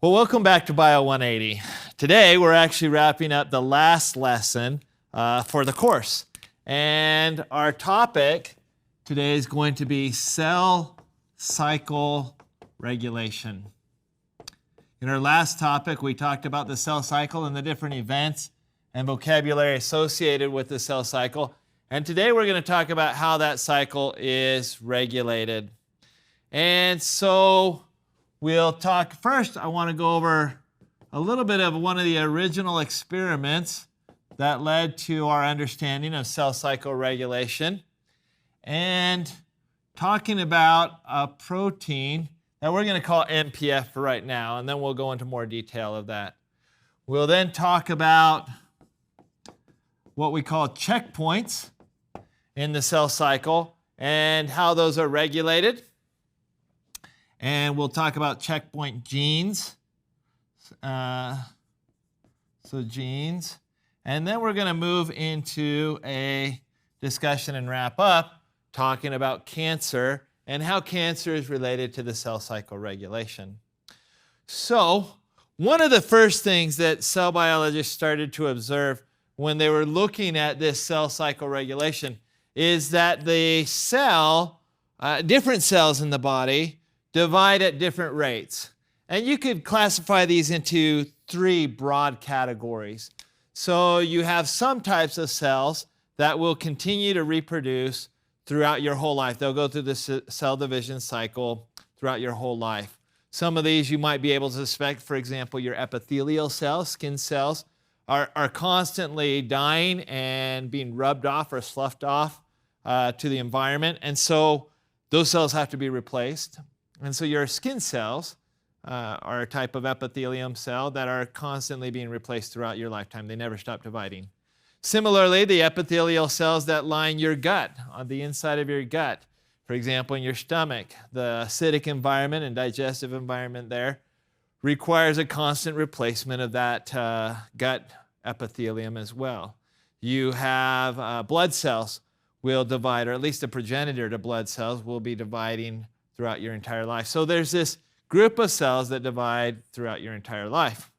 Well, welcome back to Bio180. Today, we're actually wrapping up the last lesson for the course. And our topic today is going to be cell cycle regulation. In our last topic, we talked about the cell cycle and the different events and vocabulary associated with the cell cycle. And today, we're going to talk about how that cycle is regulated. And so we'll talk first. I want to go over a little bit of one of the original experiments that led to our understanding of cell cycle regulation, and talking about a protein that we're going to call MPF for right now, and then we'll go into more detail of that. We'll then talk about what we call checkpoints in the cell cycle and how those are regulated. And we'll talk about checkpoint genes. Genes. And then we're going to move into a discussion and wrap up talking about cancer and how cancer is related to the cell cycle regulation. So, one of the first things that cell biologists started to observe when they were looking at this cell cycle regulation is that the cell, different cells in the body, divide at different rates. And you could classify these into three broad categories. So you have some types of cells that will continue to reproduce throughout your whole life. They'll go through the cell division cycle throughout your whole life. Some of these you might be able to suspect, for example, your epithelial cells, skin cells, are constantly dying and being rubbed off or sloughed off to the environment. And so those cells have to be replaced. And so your skin cells are a type of epithelium cell that are constantly being replaced throughout your lifetime. They never stop dividing. Similarly, the epithelial cells that line your gut, on the inside of your gut, for example, in your stomach, the acidic environment and digestive environment there requires a constant replacement of that gut epithelium as well. You have blood cells will divide, or at least the progenitor to blood cells will be dividing throughout your entire life. So there's this group of cells that divide throughout your entire life.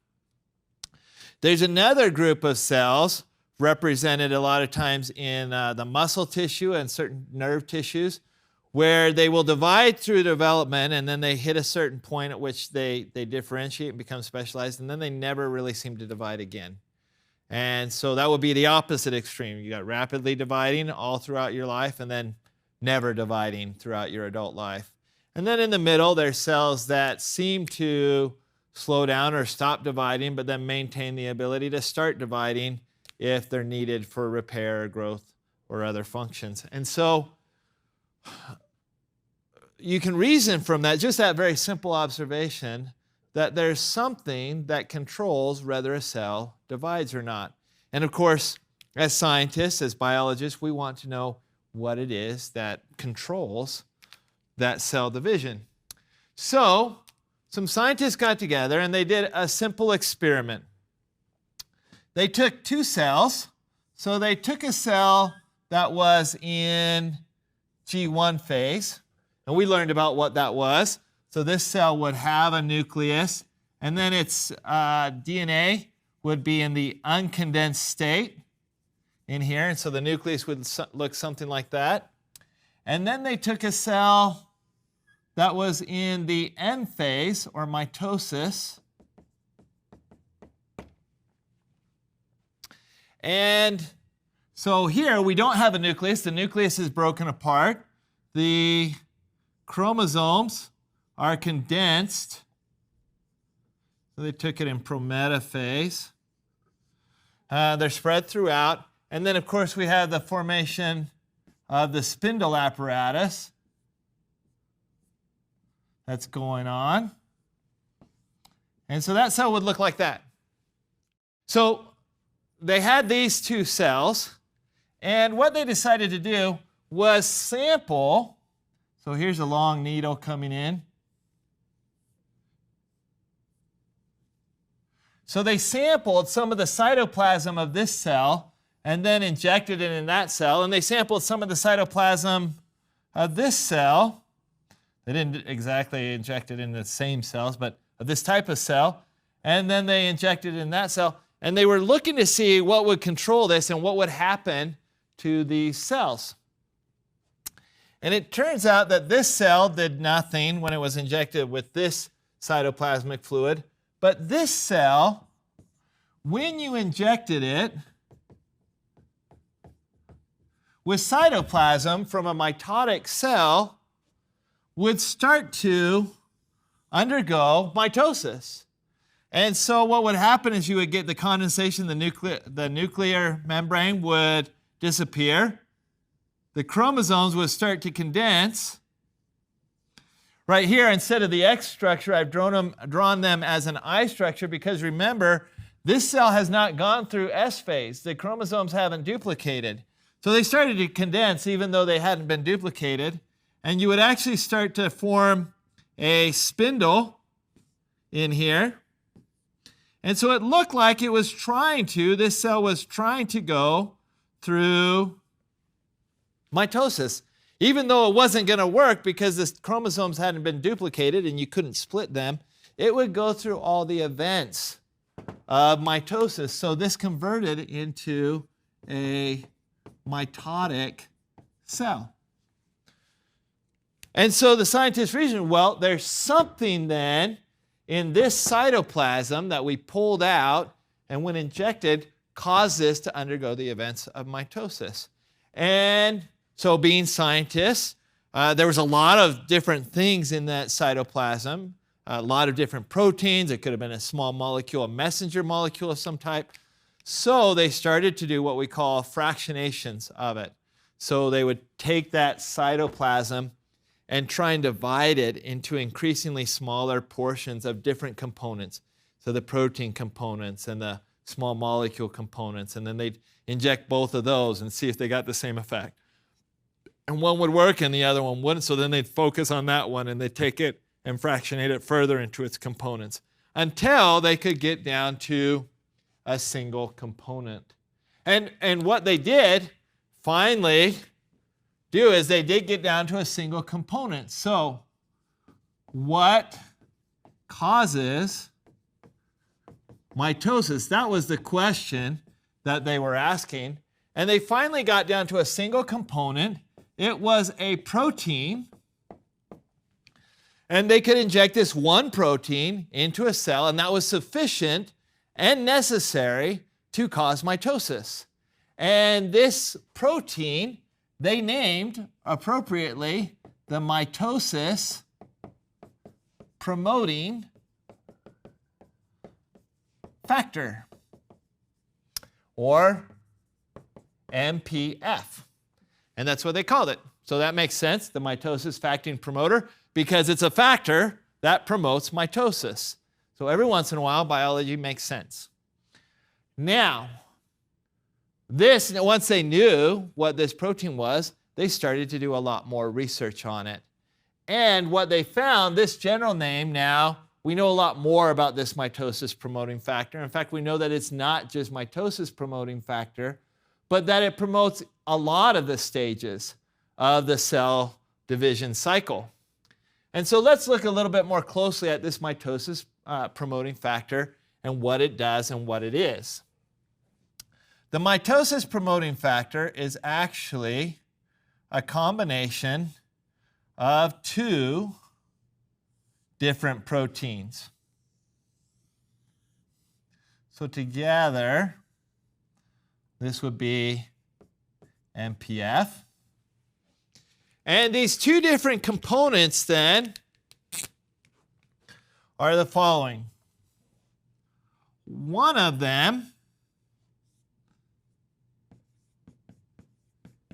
There's another group of cells represented a lot of times in the muscle tissue and certain nerve tissues where they will divide through development, and then they hit a certain point at which they differentiate and become specialized, and then they never really seem to divide again. And so that would be the opposite extreme. You got rapidly dividing all throughout your life and then never dividing throughout your adult life. And then in the middle, there's cells that seem to slow down or stop dividing, but then maintain the ability to start dividing if they're needed for repair, growth, or other functions. And so you can reason from that, just that very simple observation, that there's something that controls whether a cell divides or not. And of course, as scientists, as biologists, we want to know what it is that controls that cell division. So, some scientists got together and they did a simple experiment. They took two cells. So they took a cell that was in G1 phase, and we learned about what that was. So this cell would have a nucleus, and then its DNA would be in the uncondensed state in here, and so the nucleus would look something like that. And then they took a cell that was in the N phase, or mitosis. And so here we don't have a nucleus. The nucleus is broken apart. The chromosomes are condensed. So they took it in prometaphase. They're spread throughout. And then, of course, we have the formation of the spindle apparatus that's going on. And so that cell would look like that. So they had these two cells, and what they decided to do was sample. So here's a long needle coming in. So they sampled some of the cytoplasm of this cell and then injected it in that cell, and they sampled some of the cytoplasm of this cell. They didn't exactly inject it in the same cells, but of this type of cell, and then they injected in that cell. And they were looking to see what would control this and what would happen to these cells. And it turns out that this cell did nothing when it was injected with this cytoplasmic fluid. But this cell, when you injected it with cytoplasm from a mitotic cell, would start to undergo mitosis. And so what would happen is you would get the condensation, the nuclear membrane would disappear. The chromosomes would start to condense. Right here, instead of the X structure, I've drawn them as an I structure because remember, this cell has not gone through S phase. The chromosomes haven't duplicated. So they started to condense even though they hadn't been duplicated. And you would actually start to form a spindle in here. And so it looked like it was this cell was trying to go through mitosis, even though it wasn't going to work because the chromosomes hadn't been duplicated and you couldn't split them. It would go through all the events of mitosis. So this converted into a mitotic cell. And so the scientists reasoned, well, there's something then in this cytoplasm that we pulled out and when injected caused this to undergo the events of mitosis. And so being scientists, there was a lot of different things in that cytoplasm, a lot of different proteins. It could have been a small molecule, a messenger molecule of some type. So they started to do what we call fractionations of it. So they would take that cytoplasm and try and divide it into increasingly smaller portions of different components. So the protein components and the small molecule components, and then they'd inject both of those and see if they got the same effect. And one would work and the other one wouldn't, so then they'd focus on that one and they'd take it and fractionate it further into its components until they could get down to a single component. And what they did finally do is they did get down to a single component. So what causes mitosis? That was the question that they were asking. And they finally got down to a single component. It was a protein. And they could inject this one protein into a cell, and that was sufficient and necessary to cause mitosis. And this protein they named appropriately the mitosis promoting factor, or MPF. And that's what they called it. So that makes sense, the mitosis factor promoter, because it's a factor that promotes mitosis. So every once in a while, biology makes sense. Now, once they knew what this protein was, they started to do a lot more research on it. And what they found, this general name now, we know a lot more about this mitosis promoting factor. In fact, we know that it's not just mitosis promoting factor, but that it promotes a lot of the stages of the cell division cycle. And so let's look a little bit more closely at this mitosis promoting factor and what it does and what it is. The mitosis promoting factor is actually a combination of two different proteins. So together, this would be MPF. And these two different components then are the following. One of them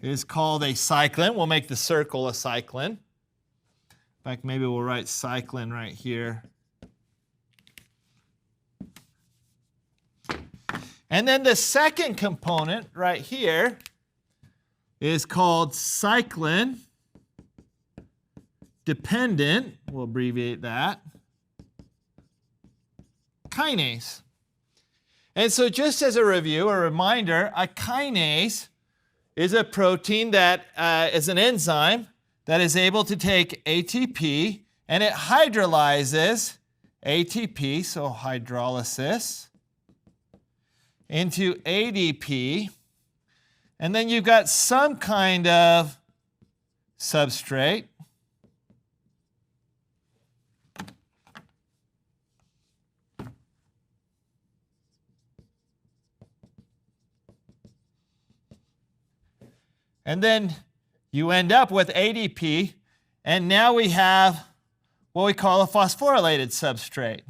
is called a cyclin. We'll make the circle a cyclin. In fact, maybe we'll write cyclin right here. And then the second component right here is called cyclin dependent, we'll abbreviate that, kinase. And so just as a review, a reminder, a kinase is a protein that is an enzyme that is able to take ATP and it hydrolyzes ATP, so hydrolysis, into ADP, and then you've got some kind of substrate. And then you end up with ADP, and now we have what we call a phosphorylated substrate,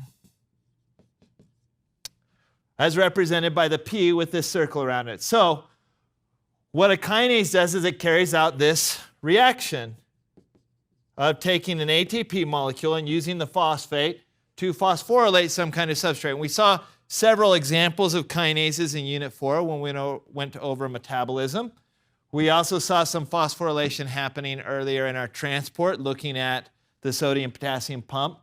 as represented by the P with this circle around it. So what a kinase does is it carries out this reaction of taking an ATP molecule and using the phosphate to phosphorylate some kind of substrate. And we saw several examples of kinases in Unit 4 when we went over metabolism. We also saw some phosphorylation happening earlier in our transport, looking at the sodium-potassium pump.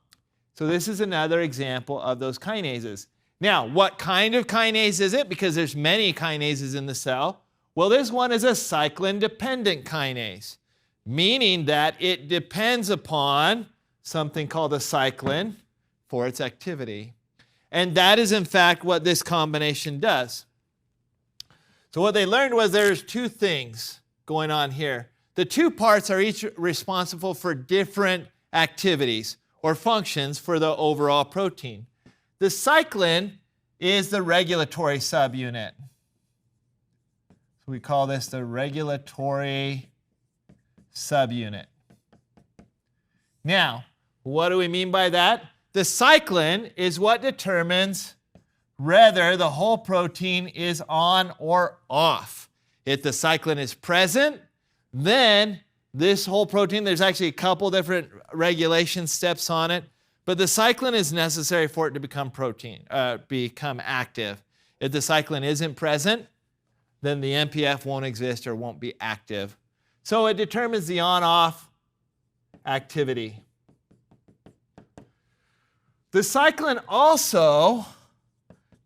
So this is another example of those kinases. Now, what kind of kinase is it? Because there's many kinases in the cell. Well, this one is a cyclin-dependent kinase, meaning that it depends upon something called a cyclin for its activity. And that is, in fact, what this combination does. So what they learned was there's two things going on here. The two parts are each responsible for different activities or functions for the overall protein. The cyclin is the regulatory subunit. So we call this the regulatory subunit. Now, what do we mean by that? The cyclin is what determines whether the whole protein is on or off. If the cyclin is present, then this whole protein, there's actually a couple different regulation steps on it, but the cyclin is necessary for it to become active. If the cyclin isn't present, then the MPF won't exist or won't be active. So it determines the on-off activity. The cyclin also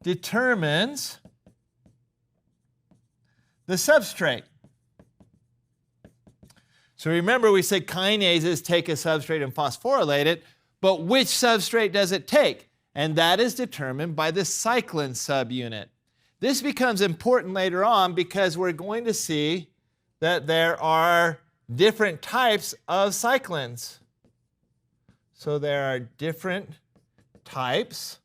determines the substrate. So remember, we said kinases take a substrate and phosphorylate it, but which substrate does it take? And that is determined by the cyclin subunit. This becomes important later on because we're going to see that there are different types of cyclins. So there are different types,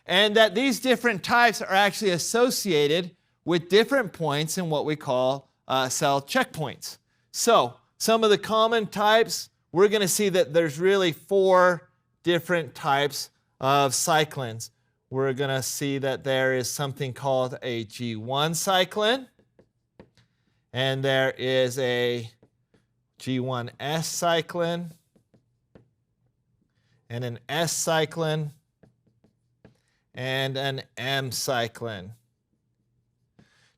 and that these different types are actually associated with different points in what we call cell checkpoints. So some of the common types, we're going to see that there's really 4 different types of cyclins. We're going to see that there is something called a G1 cyclin, and there is a G1S cyclin, and an S cyclin, and an M cyclin.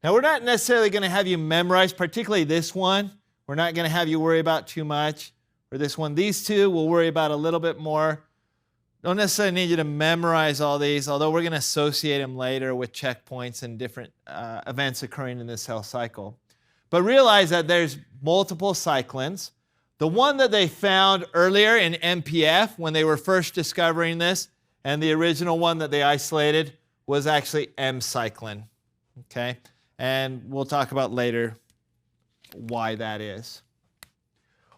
Now, we're not necessarily going to have you memorize, particularly this one. We're not going to have you worry about too much for this one. These two we'll worry about a little bit more. Don't necessarily need you to memorize all these, although we're going to associate them later with checkpoints and different events occurring in the cell cycle. But realize that there's multiple cyclins. The one that they found earlier in MPF when they were first discovering this, and the original one that they isolated was actually M cyclin. Okay? And we'll talk about later why that is.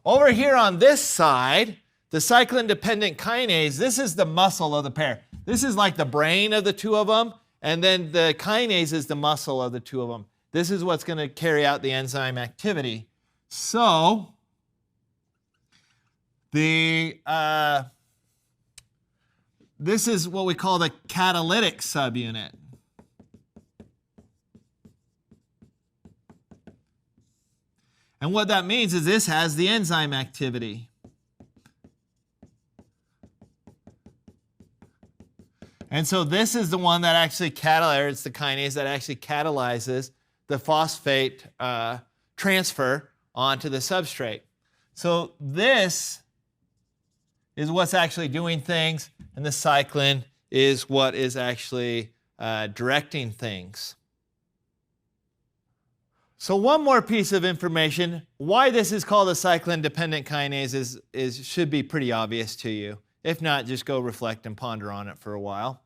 Over here on this side, the cyclin-dependent kinase, this is the muscle of the pair. This is like the brain of the two of them, and then the kinase is the muscle of the two of them. This is what's going to carry out the enzyme activity. So, this is what we call the catalytic subunit. And what that means is this has the enzyme activity. And so this is the one that actually catalyzes, it's the kinase that actually catalyzes the phosphate transfer onto the substrate. So this is what's actually doing things, and the cyclin is what is actually directing things. So one more piece of information, why this is called a cyclin-dependent kinase should be pretty obvious to you. If not, just go reflect and ponder on it for a while.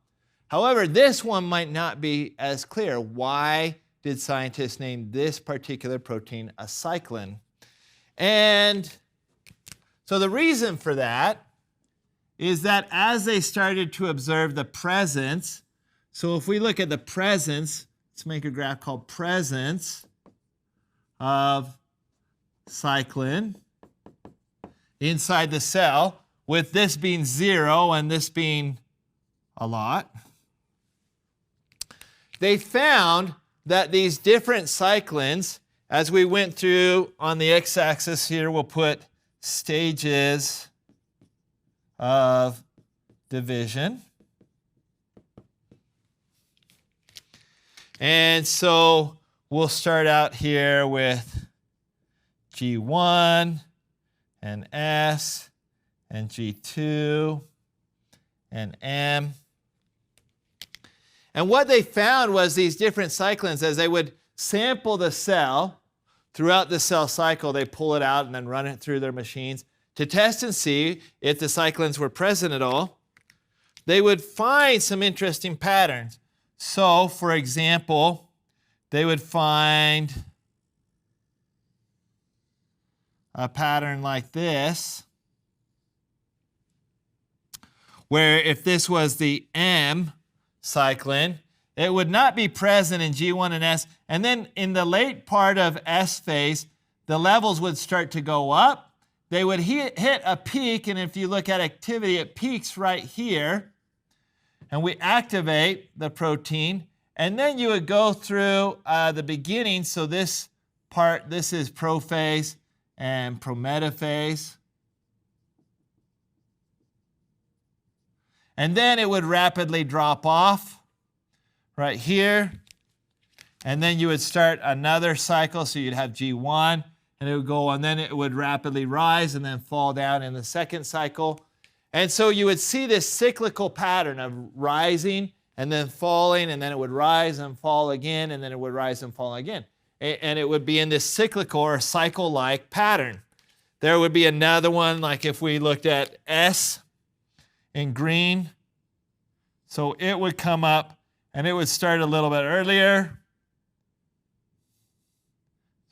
However, this one might not be as clear. Why did scientists name this particular protein a cyclin? And so the reason for that is that as they started to observe the presence, so if we look at the presence, let's make a graph called presence of cyclin inside the cell, with this being 0 and this being a lot, they found that these different cyclins, as we went through on the x-axis here, we'll put stages of division. And so we'll start out here with G1 and S and G2 and M. And what they found was these different cyclins, as they would sample the cell throughout the cell cycle, they pull it out and then run it through their machines to test and see if the cyclins were present at all. They would find some interesting patterns. So, for example, they would find a pattern like this, where if this was the M cyclin, it would not be present in G1 and S. And then in the late part of S phase, the levels would start to go up. They would hit a peak, and if you look at activity, it peaks right here. And we activate the protein. And then you would go through the beginning. So this part, this is prophase and prometaphase. And then it would rapidly drop off right here. And then you would start another cycle. So you'd have G1, and it would go, and then it would rapidly rise and then fall down in the second cycle. And so you would see this cyclical pattern of rising and then falling, and then it would rise and fall again, and then it would rise and fall again. And it would be in this cyclical or cycle-like pattern. There would be another one, like if we looked at S in green. So it would come up, and it would start a little bit earlier.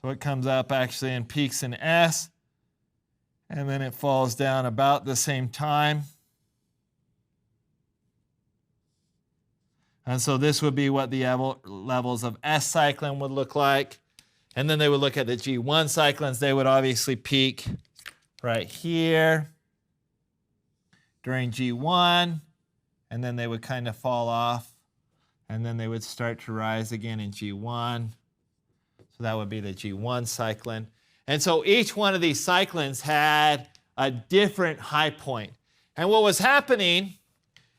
So it comes up actually and peaks in S, and then it falls down about the same time. And so this would be what the levels of S cyclin would look like. And then they would look at the G1 cyclins. They would obviously peak right here during G1, and then they would kind of fall off, and then they would start to rise again in G1. So that would be the G1 cyclin. And so each one of these cyclins had a different high point. And what was happening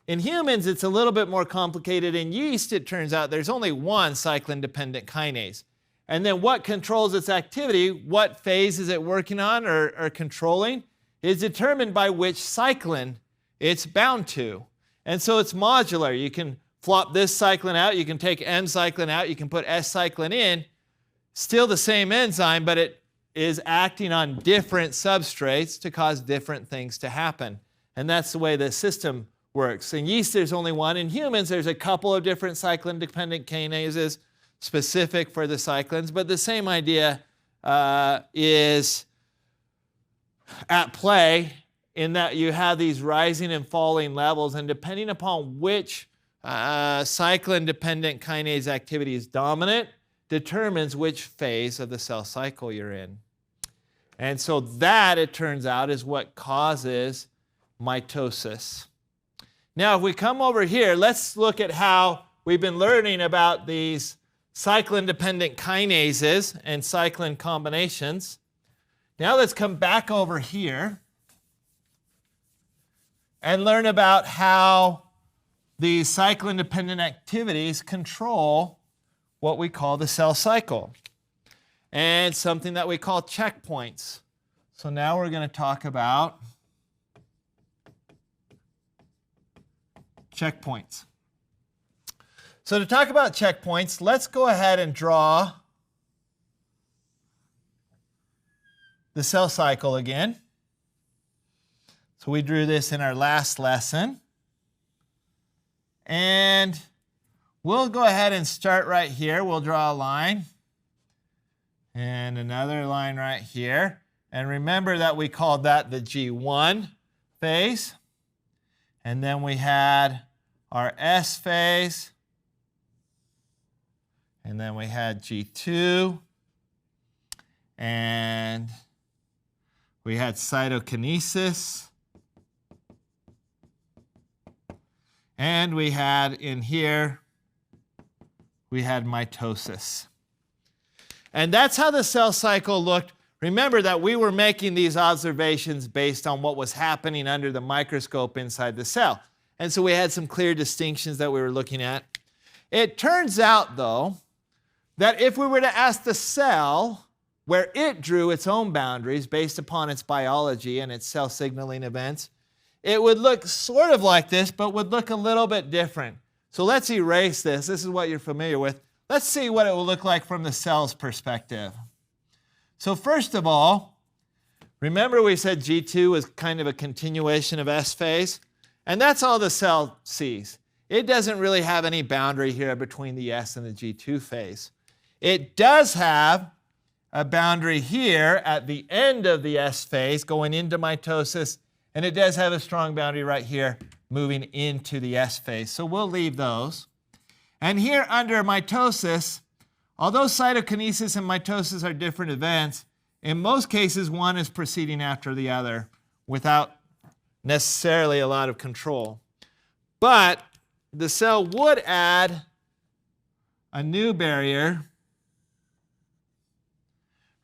in humans, it's a little bit more complicated. In yeast, it turns out there's only one cyclin-dependent kinase. And then what controls its activity, what phase is it working on or controlling, is determined by which cyclin it's bound to. And so it's modular. You can flop this cyclin out, you can take M cyclin out, you can put S cyclin in. Still the same enzyme, but it is acting on different substrates to cause different things to happen. And that's the way the system works. In yeast, there's only one. In humans, there's a couple of different cyclin-dependent kinases specific for the cyclins, but the same idea is at play in that you have these rising and falling levels, and depending upon which cyclin-dependent kinase activity is dominant, determines which phase of the cell cycle you're in. And so that, it turns out, is what causes mitosis. Now, if we come over here, let's look at how we've been learning about these cyclin-dependent kinases and cyclin combinations. Now let's come back over here and learn about how these cyclin-dependent activities control what we call the cell cycle, and something that we call checkpoints. So now we're going to talk about checkpoints. So to talk about checkpoints, let's go ahead and draw the cell cycle again. So we drew this in our last lesson. And we'll go ahead and start right here. We'll draw a line and another line right here. And remember that we called that the G1 phase. And then we had our S phase. And then we had G2. And we had cytokinesis. And we had in here, we had mitosis. And that's how the cell cycle looked. Remember that we were making these observations based on what was happening under the microscope inside the cell. And so we had some clear distinctions that we were looking at. It turns out, though, that if we were to ask the cell where it drew its own boundaries based upon its biology and its cell signaling events, it would look sort of like this, but would look a little bit different. So let's erase this. This is what you're familiar with. Let's see what it will look like from the cell's perspective. So first of all, remember we said G2 was kind of a continuation of S phase? And that's all the cell sees. It doesn't really have any boundary here between the S and the G2 phase. It does have a boundary here at the end of the S phase going into mitosis, and it does have a strong boundary right here moving into the S phase. So we'll leave those. And here under mitosis, although cytokinesis and mitosis are different events, in most cases one is proceeding after the other without necessarily a lot of control. But the cell would add a new barrier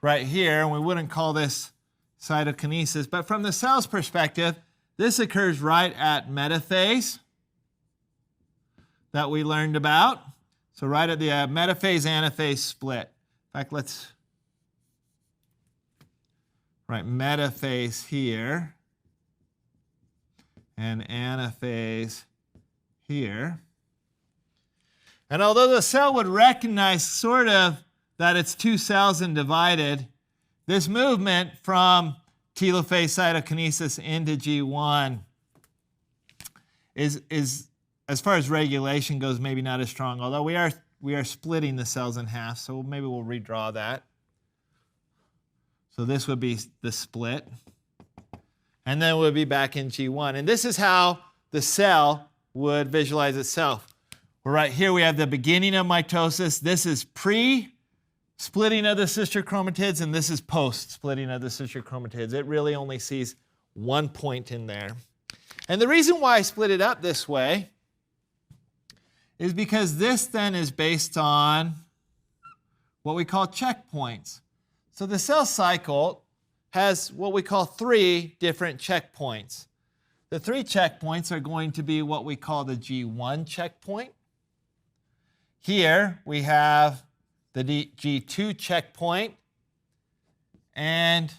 right here, and we wouldn't call this cytokinesis. But from the cell's perspective, this occurs right at metaphase that we learned about. So right at the metaphase-anaphase split. In fact, let's write metaphase here and anaphase here. And although the cell would recognize sort of that it's two cells and divided, this movement from telophase cytokinesis into G1 is as far as regulation goes, maybe not as strong, although we are splitting the cells in half, so maybe we'll redraw that. So this would be the split. And then we'll be back in G1. And this is how the cell would visualize itself. Well, right here we have the beginning of mitosis. This is pre-splitting of the sister chromatids, and this is post-splitting of the sister chromatids. It really only sees one point in there. And the reason why I split it up this way is because this then is based on what we call checkpoints. So the cell cycle has what we call 3 different checkpoints. The 3 checkpoints are going to be what we call the G1 checkpoint. Here we have the G2 checkpoint, and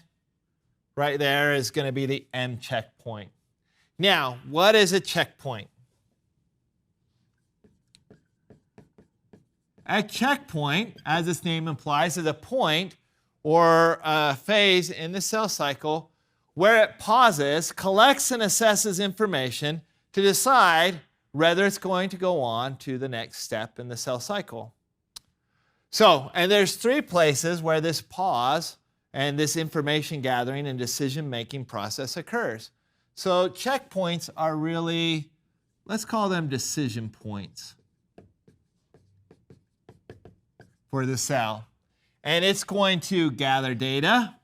right there is going to be the M checkpoint. Now, what is a checkpoint? A checkpoint, as its name implies, is a point or a phase in the cell cycle where it pauses, collects and assesses information to decide whether it's going to go on to the next step in the cell cycle. So, and there's 3 places where this pause and this information gathering and decision-making process occurs. So checkpoints are really, let's call them decision points for the cell. And it's going to gather data,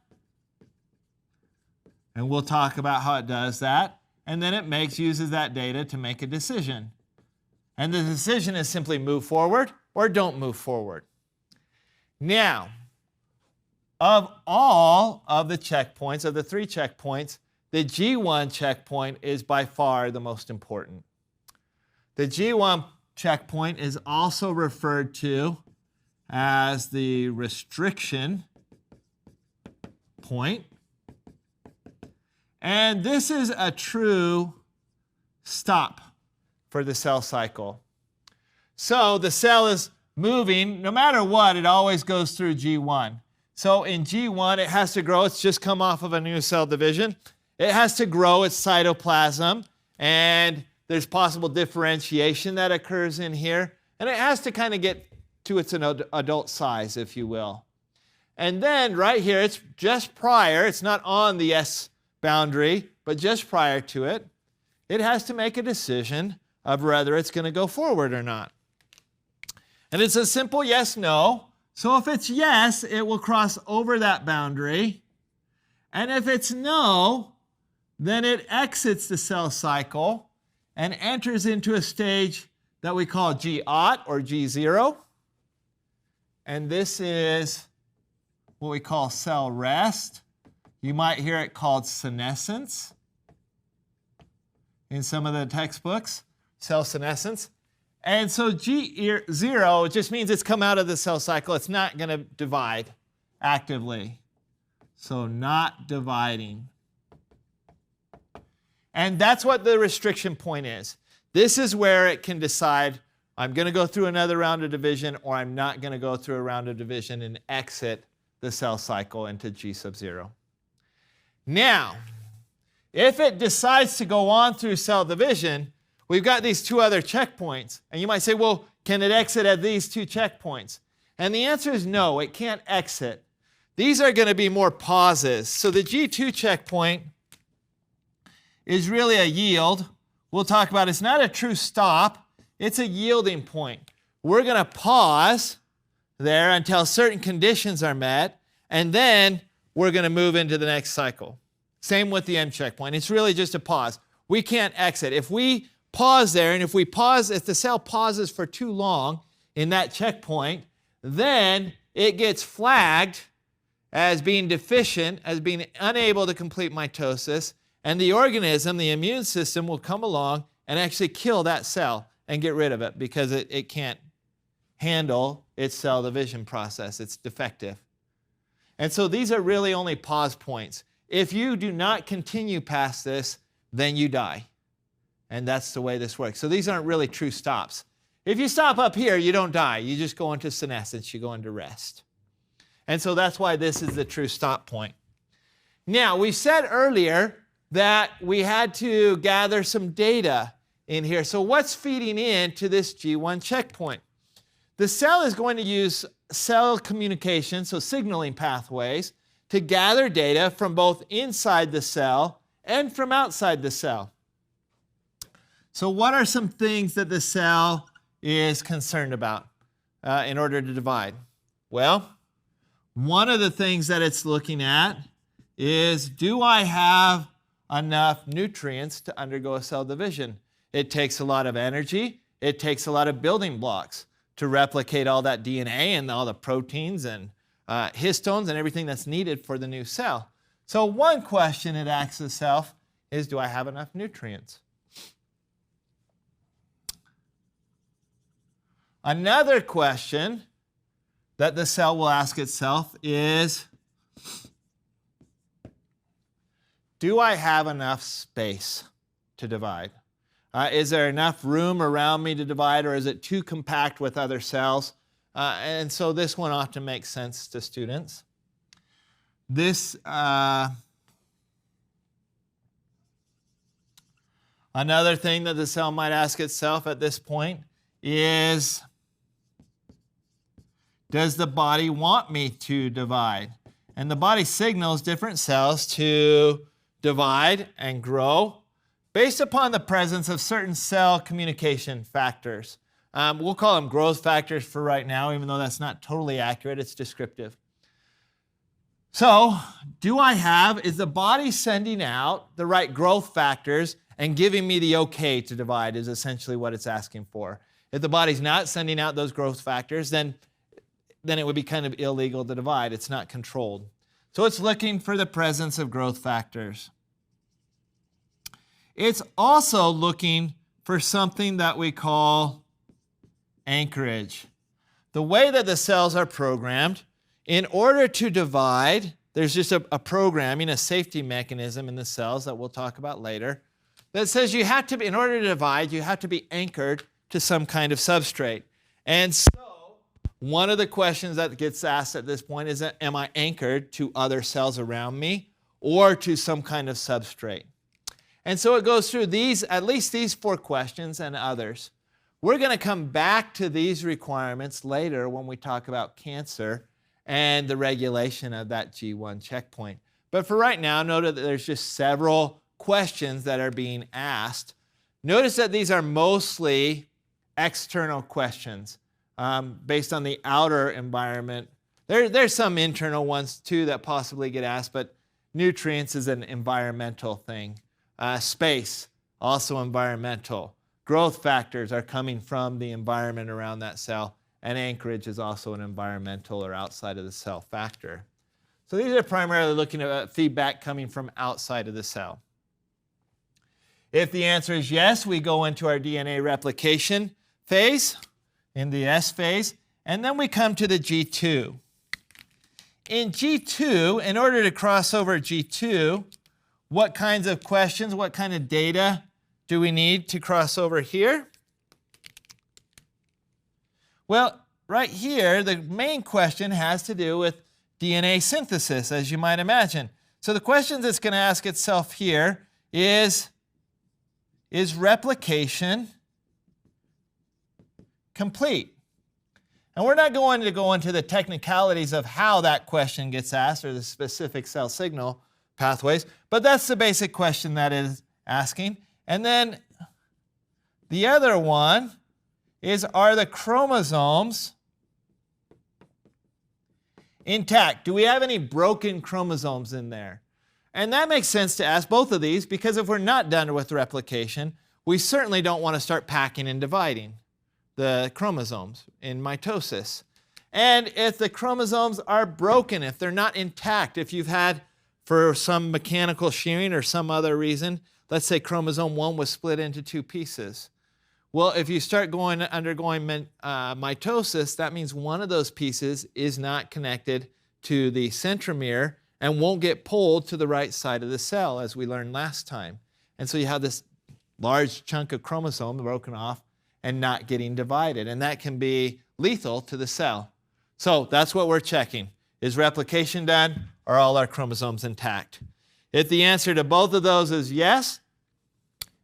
and we'll talk about how it does that. And then it uses that data to make a decision. And the decision is simply move forward or don't move forward. Now, of all of the checkpoints, of the 3 checkpoints, the G1 checkpoint is by far the most important. The G1 checkpoint is also referred to as the restriction point. And this is a true stop for the cell cycle. So the cell is moving, no matter what, it always goes through G1. So in G1, it has to grow. It's just come off of a new cell division. It has to grow its cytoplasm, and there's possible differentiation that occurs in here. And it has to kind of get to its adult size, if you will. And then right here, it's just prior, it's not on the S boundary, but just prior to it, it has to make a decision of whether it's going to go forward or not. And it's a simple yes, no. So if it's yes, it will cross over that boundary. And if it's no, then it exits the cell cycle and enters into a stage that we call G0 or G0. And this is what we call cell rest. You might hear it called senescence in some of the textbooks, cell senescence. And so G0 just means it's come out of the cell cycle. It's not going to divide actively. So not dividing. And that's what the restriction point is. This is where it can decide, I'm going to go through another round of division, or I'm not going to go through a round of division and exit the cell cycle into G sub 0. Now, if it decides to go on through cell division, we've got these two other checkpoints. And you might say, well, can it exit at these two checkpoints? And the answer is no, it can't exit. These are going to be more pauses. So the G2 checkpoint is really a yield. We'll talk about it's not a true stop, it's a yielding point. We're going to pause there until certain conditions are met, and then we're going to move into the next cycle. Same with the M checkpoint. It's really just a pause. We can't exit. If we pause there, and if the cell pauses for too long in that checkpoint, then it gets flagged as being deficient, as being unable to complete mitosis, and the organism, the immune system, will come along and actually kill that cell and get rid of it because it can't handle its cell division process. It's defective. And so these are really only pause points. If you do not continue past this, then you die. And that's the way this works. So these aren't really true stops. If you stop up here, you don't die. You just go into senescence. You go into rest. And so that's why this is the true stop point. Now, we said earlier that we had to gather some data in here. So what's feeding into this G1 checkpoint? The cell is going to use cell communication, so signaling pathways, to gather data from both inside the cell and from outside the cell. So what are some things that the cell is concerned about in order to divide? Well, one of the things that it's looking at is, do I have enough nutrients to undergo a cell division? It takes a lot of energy. It takes a lot of building blocks to replicate all that DNA and all the proteins and histones and everything that's needed for the new cell. So one question it asks itself is, do I have enough nutrients? Another question that the cell will ask itself is, do I have enough space to divide? Is there enough room around me to divide, or is it too compact with other cells? And so this one often makes sense to students. This, another thing that the cell might ask itself at this point is, does the body want me to divide? And the body signals different cells to divide and grow based upon the presence of certain cell communication factors. We'll call them growth factors for right now, even though that's not totally accurate, it's descriptive. So, is the body sending out the right growth factors and giving me the okay to divide is essentially what it's asking for. If the body's not sending out those growth factors, then it would be kind of illegal to divide. It's not controlled. So it's looking for the presence of growth factors. It's also looking for something that we call anchorage. The way that the cells are programmed, in order to divide, there's just a programming, a safety mechanism in the cells that we'll talk about later, that says you have to be, in order to divide, you have to be anchored to some kind of substrate. And so one of the questions that gets asked at this point is, am I anchored to other cells around me, or to some kind of substrate. And so it goes through at least these 4 questions and others. We're going to come back to these requirements later when we talk about cancer and the regulation of that G1 checkpoint. But for right now, note that there's just several questions that are being asked. Notice that these are mostly external questions based on the outer environment. There's some internal ones too that possibly get asked, but nutrients is an environmental thing. Space, also environmental. Growth factors are coming from the environment around that cell, and anchorage is also an environmental or outside of the cell factor. So these are primarily looking at feedback coming from outside of the cell. If the answer is yes, we go into our DNA replication phase, in the S phase, and then we come to the G2. In G2, in order to cross over G2, what kinds of questions, what kind of data do we need to cross over here? Well, right here, the main question has to do with DNA synthesis, as you might imagine. So the question that's going to ask itself here is replication complete? And we're not going to go into the technicalities of how that question gets asked or the specific cell signal pathways, but that's the basic question that is asking. And then the other one is, are the chromosomes intact? Do we have any broken chromosomes in there? And that makes sense to ask both of these, because if we're not done with replication, we certainly don't want to start packing and dividing the chromosomes in mitosis. And if the chromosomes are broken, if they're not intact, if you've had, for some mechanical shearing or some other reason, let's say chromosome 1 was split into 2 pieces. Well, if you start undergoing mitosis, that means one of those pieces is not connected to the centromere and won't get pulled to the right side of the cell, as we learned last time. And so you have this large chunk of chromosome broken off and not getting divided. And that can be lethal to the cell. So that's what we're checking. Is replication done? Are all our chromosomes intact? If the answer to both of those is yes,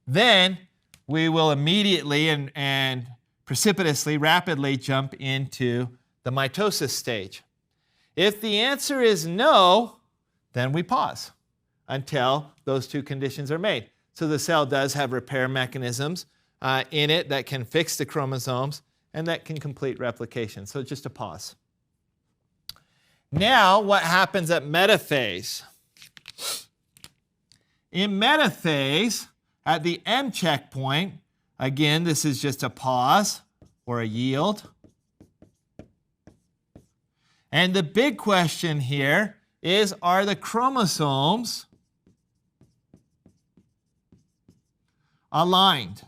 then we will immediately and precipitously, rapidly jump into the mitosis stage. If the answer is no, then we pause until those 2 conditions are made. So the cell does have repair mechanisms in it that can fix the chromosomes and that can complete replication. So just a pause. Now, what happens at metaphase? In metaphase, at the M checkpoint, again, this is just a pause or a yield. And the big question here is, are the chromosomes aligned?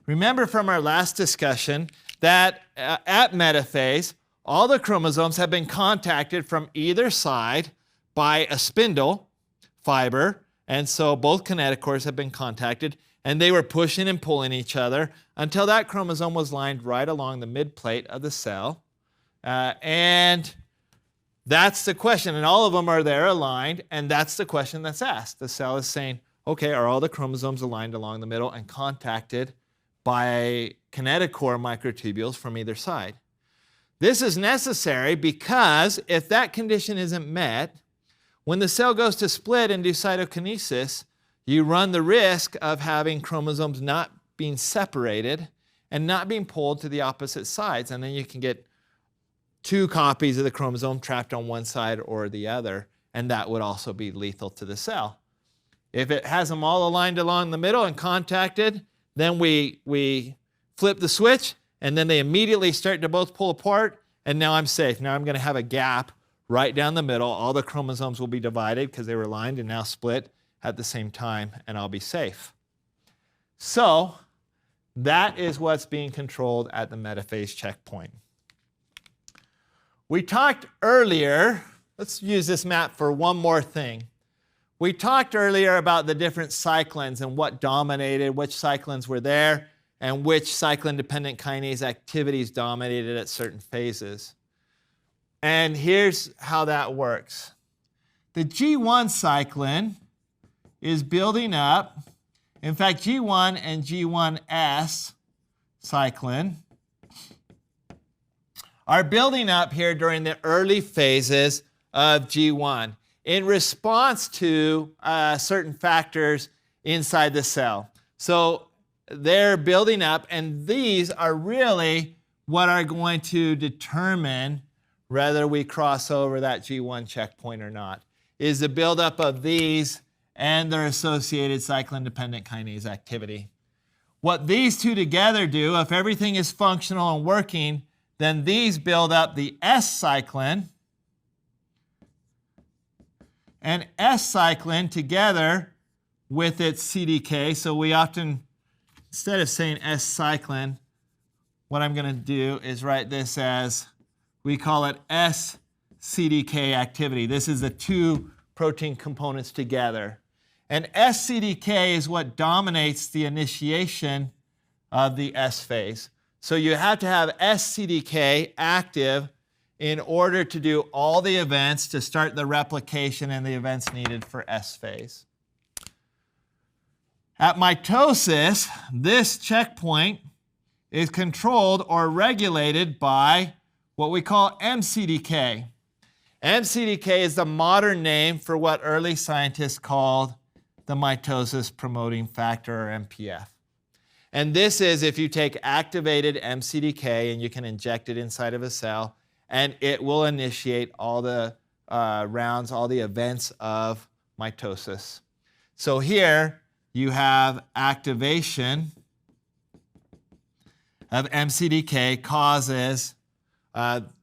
Remember from our last discussion that at metaphase, all the chromosomes have been contacted from either side by a spindle fiber, and so both kinetochores have been contacted, and they were pushing and pulling each other until that chromosome was lined right along the midplate of the cell. And that's the question, and all of them are there aligned, and that's the question that's asked. The cell is saying, okay, are all the chromosomes aligned along the middle and contacted by kinetochore microtubules from either side? This is necessary because if that condition isn't met, when the cell goes to split and do cytokinesis, you run the risk of having chromosomes not being separated and not being pulled to the opposite sides. And then you can get 2 copies of the chromosome trapped on one side or the other, and that would also be lethal to the cell. If it has them all aligned along the middle and contacted, then we flip the switch, and then they immediately start to both pull apart, and now I'm safe. Now I'm going to have a gap right down the middle. All the chromosomes will be divided because they were aligned and now split at the same time, and I'll be safe. So that is what's being controlled at the metaphase checkpoint. We talked earlier, let's use this map for one more thing. We talked earlier about the different cyclins and what dominated, which cyclins were there, and which cyclin-dependent kinase activities dominated at certain phases. And here's how that works. The G1 cyclin is building up. In fact, G1 and G1S cyclin are building up here during the early phases of G1 in response to certain factors inside the cell. So they're building up, and these are really what are going to determine whether we cross over that G1 checkpoint or not, is the buildup of these and their associated cyclin-dependent kinase activity. What these two together do, if everything is functional and working, then these build up the S cyclin, and S cyclin together with its CDK. So we often, instead of saying S cyclin, what I'm going to do is write this as, we call it S-CDK activity. This is the two protein components together. And S-CDK is what dominates the initiation of the S phase. So you have to have S-CDK active in order to do all the events to start the replication and the events needed for S phase. At mitosis, this checkpoint is controlled or regulated by what we call MCDK. MCDK is the modern name for what early scientists called the mitosis promoting factor, or MPF. And this is if you take activated MCDK and you can inject it inside of a cell, and it will initiate all the rounds, all the events of mitosis. So here you have activation of MCDK causes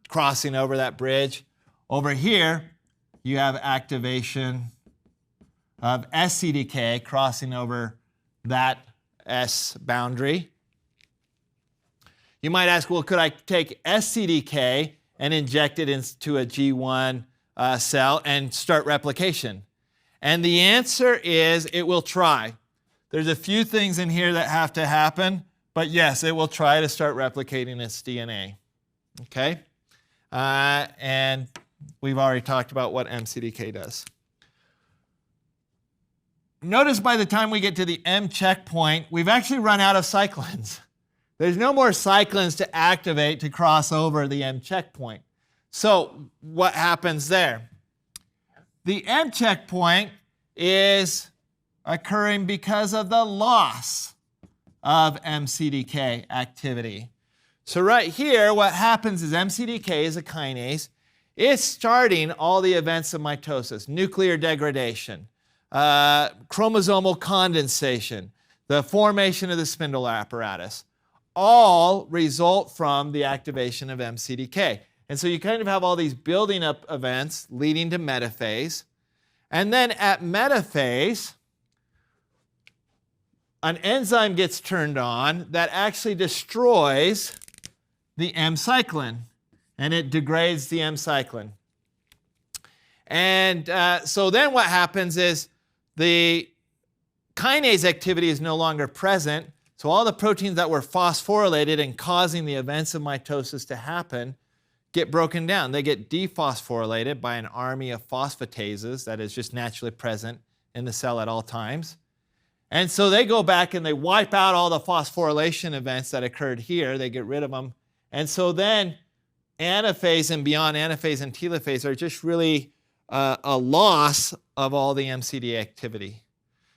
crossing over that bridge. Over here, you have activation of SCDK crossing over that S boundary. You might ask, well, could I take SCDK and inject it into a G1 cell and start replication? And the answer is it will try. There's a few things in here that have to happen, but yes, it will try to start replicating its DNA. Okay? And we've already talked about what MCDK does. Notice by the time we get to the M checkpoint, we've actually run out of cyclins. There's no more cyclins to activate to cross over the M checkpoint. So what happens there? The M checkpoint is occurring because of the loss of MCDK activity. So right here, what happens is MCDK is a kinase. It's starting all the events of mitosis, nuclear degradation, chromosomal condensation, the formation of the spindle apparatus, all result from the activation of MCDK. And so you kind of have all these building up events leading to metaphase. And then at metaphase, an enzyme gets turned on that actually destroys the M cyclin, and it degrades the M cyclin. And so then what happens is the kinase activity is no longer present, so all the proteins that were phosphorylated and causing the events of mitosis to happen get broken down. They get dephosphorylated by an army of phosphatases that is just naturally present in the cell at all times. And so they go back and they wipe out all the phosphorylation events that occurred here. They get rid of them. And so then anaphase and beyond anaphase and telophase are just really a loss of all the MCD activity.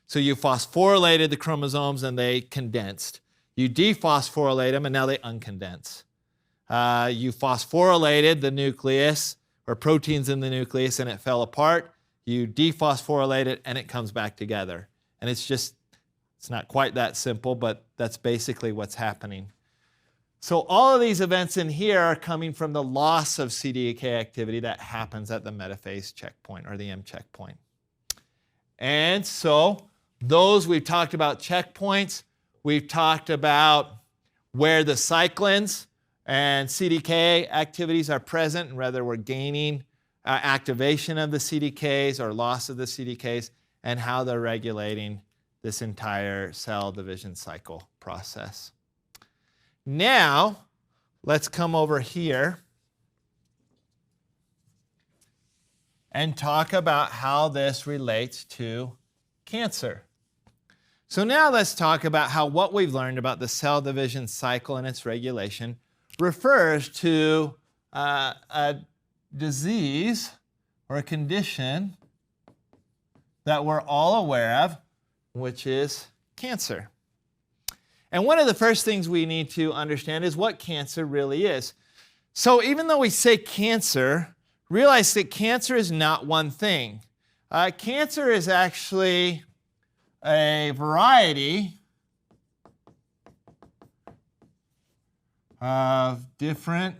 So you phosphorylated the chromosomes and they condensed. You dephosphorylated them and now they uncondense. You phosphorylated the nucleus or proteins in the nucleus and it fell apart. You dephosphorylate it and it comes back together. And it's not quite that simple, but that's basically what's happening. So all of these events in here are coming from the loss of CDK activity that happens at the metaphase checkpoint or the M checkpoint. And so those, we've talked about checkpoints. We've talked about where the cyclins and CDK activities are present and whether we're gaining activation of the CDKs or loss of the CDKs and how they're regulating this entire cell division cycle process. Now, let's come over here and talk about how this relates to cancer. So now let's talk about how what we've learned about the cell division cycle and its regulation refers to a disease or a condition that we're all aware of, which is cancer. And one of the first things we need to understand is what cancer really is. So even though we say cancer, realize that cancer is not one thing. Cancer is actually a variety of different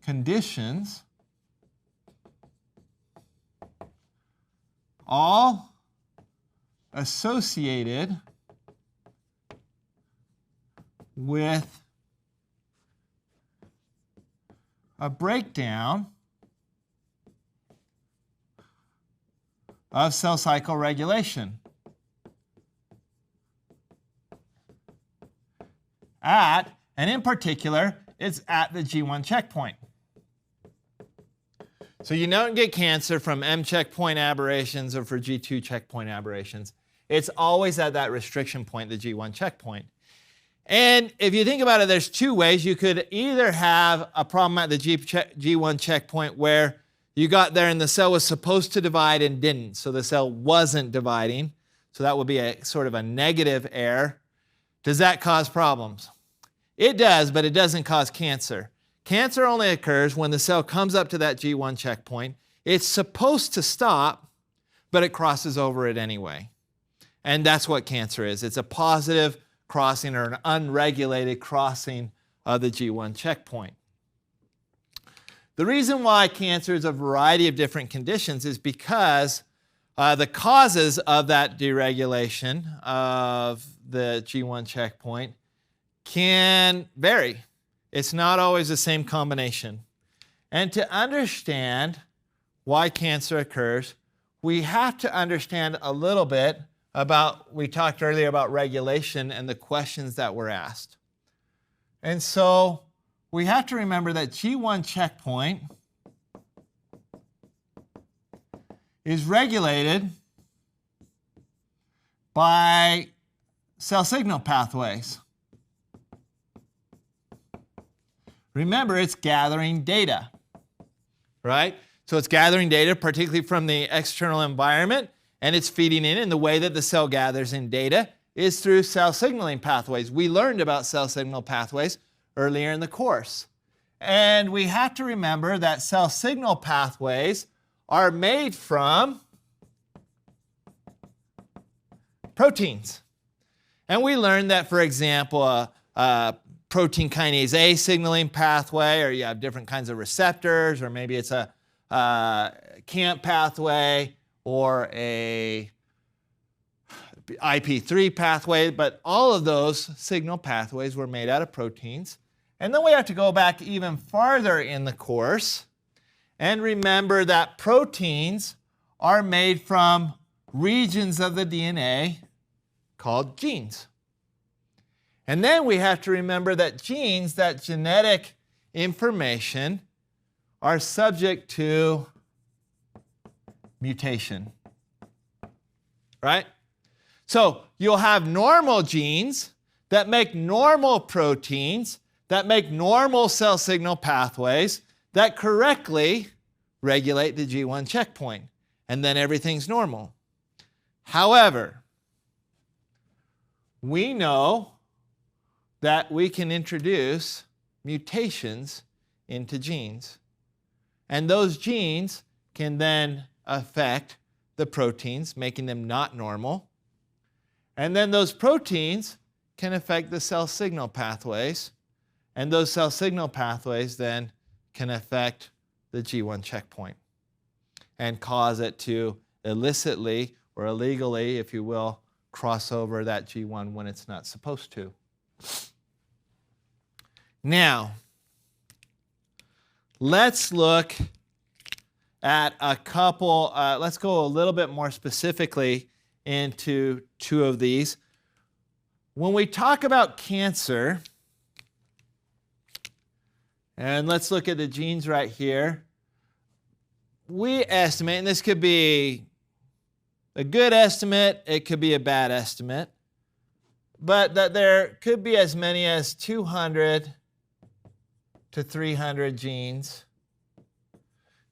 conditions, all associated with a breakdown of cell cycle regulation and in particular, it's at the G1 checkpoint. So you don't get cancer from M checkpoint aberrations or for G2 checkpoint aberrations. It's always at that restriction point, the G1 checkpoint. And if you think about it, there's two ways. You could either have a problem at the G1 checkpoint where you got there and the cell was supposed to divide and didn't, so the cell wasn't dividing. So that would be a sort of a negative error. Does that cause problems? It does, but it doesn't cause cancer. Cancer only occurs when the cell comes up to that G1 checkpoint. It's supposed to stop, but it crosses over it anyway. And that's what cancer is. It's a positive crossing or an unregulated crossing of the G1 checkpoint. The reason why cancer is a variety of different conditions is because the causes of that deregulation of the G1 checkpoint can vary. It's not always the same combination. And to understand why cancer occurs, we have to understand a little bit about, we talked earlier about regulation and the questions that were asked. And so we have to remember that G1 checkpoint is regulated by cell signal pathways. Remember, it's gathering data, right? So it's gathering data, particularly from the external environment, and it's feeding in. And the way that the cell gathers in data is through cell signaling pathways. We learned about cell signal pathways earlier in the course. And we have to remember that cell signal pathways are made from proteins. And we learned that, for example, a protein kinase A signaling pathway, or you have different kinds of receptors, or maybe it's a CAMP pathway or a IP3 pathway, but all of those signal pathways were made out of proteins. And then we have to go back even farther in the course and remember that proteins are made from regions of the DNA called genes. And then we have to remember that genes, that genetic information, are subject to mutation, right? So you'll have normal genes that make normal proteins, that make normal cell signal pathways, that correctly regulate the G1 checkpoint, and then everything's normal. However, we know that we can introduce mutations into genes. And those genes can then affect the proteins, making them not normal. And then those proteins can affect the cell signal pathways. And those cell signal pathways then can affect the G1 checkpoint and cause it to illicitly or illegally, if you will, cross over that G1 when it's not supposed to. Now, let's look at a couple, let's go a little bit more specifically into two of these. When we talk about cancer, and let's look at the genes right here. we estimate, and this could be a good estimate, it could be a bad estimate, but that there could be as many as 200 to 300 genes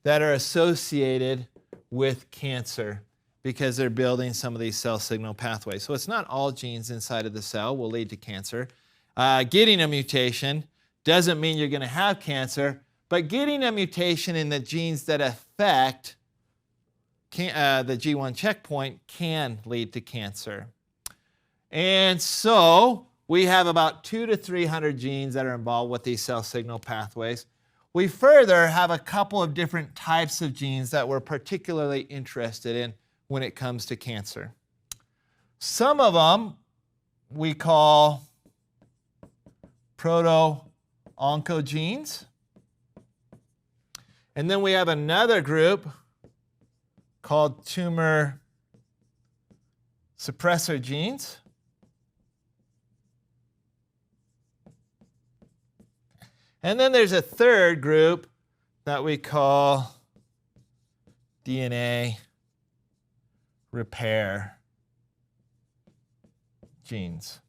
that are associated with cancer because they're building some of these cell signal pathways. So it's not all genes inside of the cell will lead to cancer. Getting a mutation doesn't mean you're going to have cancer, but getting a mutation in the genes that affect the G1 checkpoint can lead to cancer. And so we have about 200 to 300 genes that are involved with these cell signal pathways. We further have a couple of different types of genes that we're particularly interested in when it comes to cancer. Some of them we call proto-oncogenes. And then we have another group called tumor suppressor genes. And then there's a third group that we call DNA repair genes.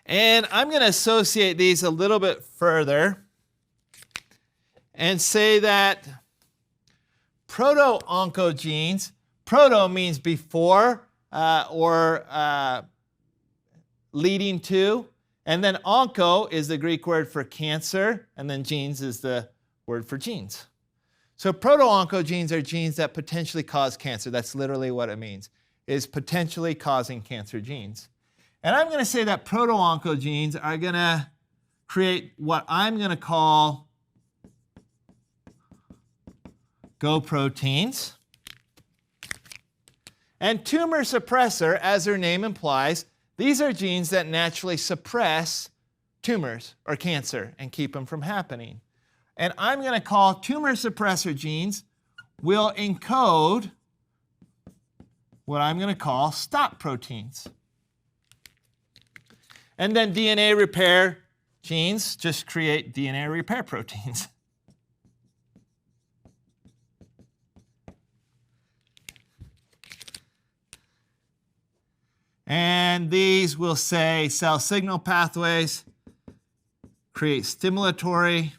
And I'm going to associate these a little bit further and say that proto-oncogenes, proto means before or leading to, and then onco is the Greek word for cancer, and then genes is the word for genes. So proto-oncogenes are genes that potentially cause cancer. That's literally what it means, is potentially causing cancer genes. And I'm going to say that proto-oncogenes are going to create what I'm going to call Go proteins. And tumor suppressor, as their name implies, these are genes that naturally suppress tumors or cancer and keep them from happening. And I'm going to call tumor suppressor genes will encode what I'm going to call stop proteins. And then DNA repair genes just create DNA repair proteins. And these will say cell signal pathways create stimulatory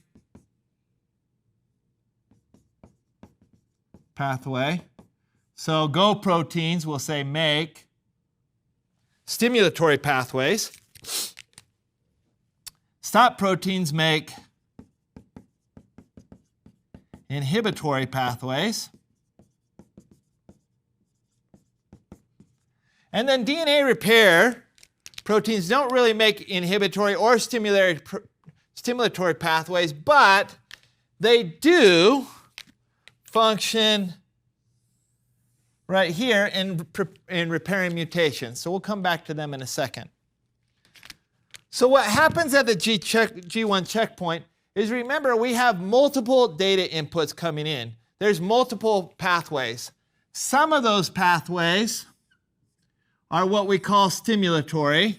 pathway. So Go proteins will say make stimulatory pathways. Stop proteins make inhibitory pathways. And then DNA repair proteins don't really make inhibitory or stimulatory pathways, but they do function right here in repairing mutations. So we'll come back to them in a second. So what happens at the G1 checkpoint is, remember, we have multiple data inputs coming in. There's multiple pathways. Some of those pathways are what we call stimulatory,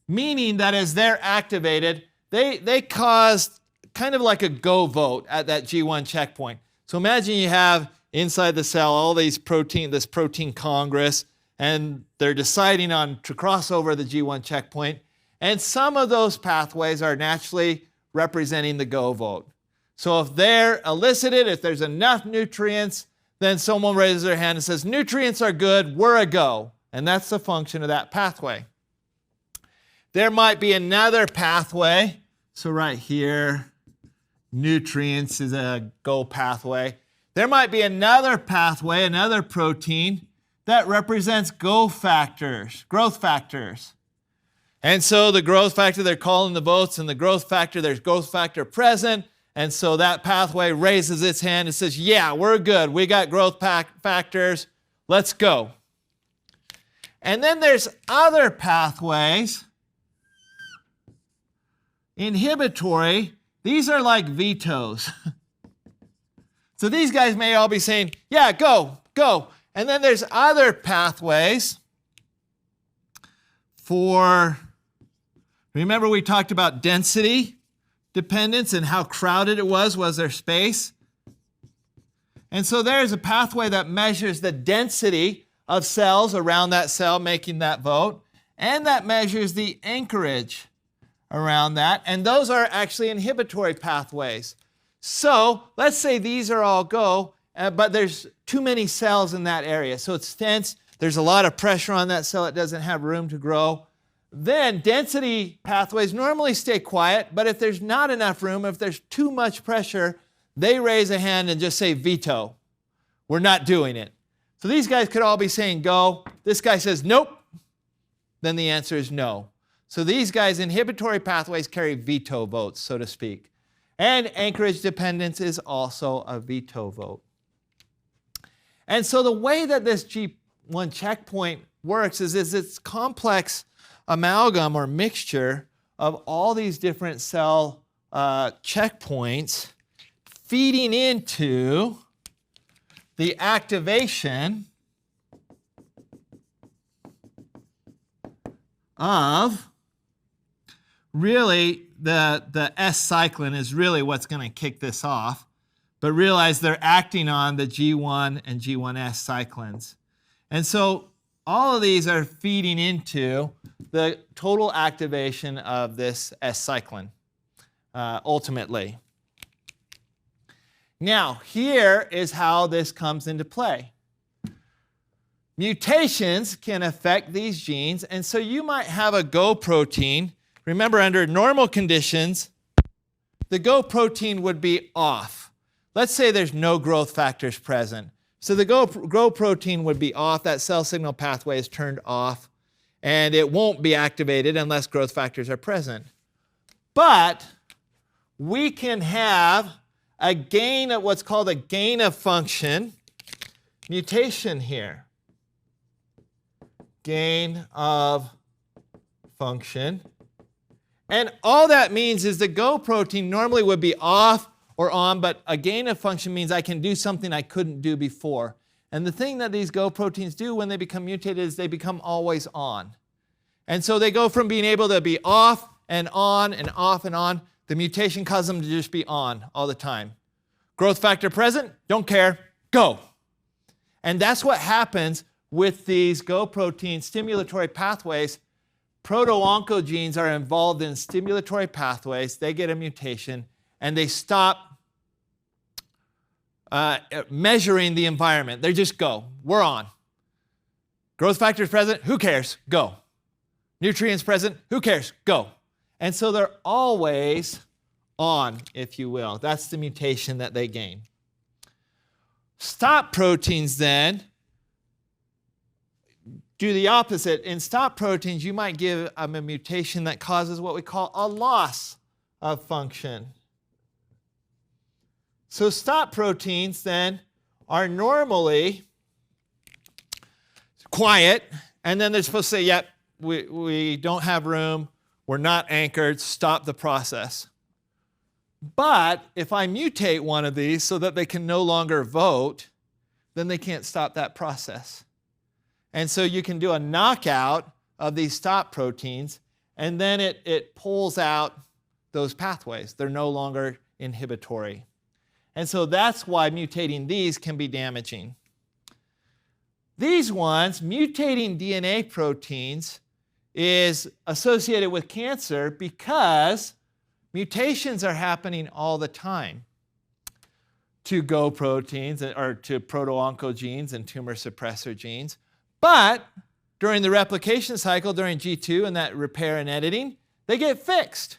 meaning that as they're activated, they cause kind of like a go vote at that G1 checkpoint. So imagine you have inside the cell all these this protein congress, and they're deciding on to cross over the G1 checkpoint. And some of those pathways are naturally representing the go vote. So if they're elicited, if there's enough nutrients, then someone raises their hand and says, nutrients are good, we're a go. And that's the function of that pathway. There might be another pathway. So right here, nutrients is a go pathway. There might be another pathway, another protein that represents growth factors. And so the growth factor, they're calling the votes, and the growth factor, there's growth factor present. And so that pathway raises its hand and says, yeah, we're good. We got growth factors. Let's go. And then there's other pathways, inhibitory. These are like vetoes. So these guys may all be saying, yeah, go, go. And then there's other pathways for, remember we talked about density, dependence and how crowded it was there space? And so there's a pathway that measures the density of cells around that cell making that vote, and that measures the anchorage around that, and those are actually inhibitory pathways. So let's say these are all go, but there's too many cells in that area, so it's dense, there's a lot of pressure on that cell, it doesn't have room to grow. Then density pathways normally stay quiet, but if there's not enough room, if there's too much pressure, they raise a hand and just say veto. We're not doing it. So these guys could all be saying go. This guy says nope. Then the answer is no. So these guys, inhibitory pathways carry veto votes, so to speak. And anchorage dependence is also a veto vote. And so the way that this G1 checkpoint works is it's complex amalgam or mixture of all these different cell checkpoints feeding into the activation of really the S cyclin is really what's going to kick this off. But realize they're acting on the G1 and G1S cyclins. And so all of these are feeding into the total activation of this S cyclin ultimately. Now, here is how this comes into play. Mutations can affect these genes, and so you might have a GO protein. Remember, under normal conditions, the GO protein would be off. Let's say there's no growth factors present. So the GO protein would be off, that cell signal pathway is turned off, and it won't be activated unless growth factors are present. But we can have a gain of what's called a gain of function mutation here. Gain of function. And all that means is the GO protein normally would be off or on, but a gain of function means I can do something I couldn't do before. And the thing that these GO proteins do when they become mutated is they become always on. And so they go from being able to be off and on and off and on. The mutation causes them to just be on all the time. Growth factor present, don't care, go. And that's what happens with these GO protein stimulatory pathways. Proto-oncogenes are involved in stimulatory pathways. They get a mutation, and they stop measuring the environment. They just go. We're on. Growth factors present, who cares? Go. Nutrients present, who cares? Go. And so they're always on, if you will. That's the mutation that they gain. Stop proteins then do the opposite. In stop proteins, you might give a mutation that causes what we call a loss of function. So stop proteins then are normally quiet, and then they're supposed to say, yep, we don't have room, we're not anchored, stop the process. But if I mutate one of these so that they can no longer vote, then they can't stop that process. And so you can do a knockout of these stop proteins, and then it pulls out those pathways. They're no longer inhibitory. And so that's why mutating these can be damaging. These ones, mutating DNA proteins, is associated with cancer because mutations are happening all the time to GO proteins or to proto-oncogenes and tumor suppressor genes. But during the replication cycle, during G2 and that repair and editing, they get fixed.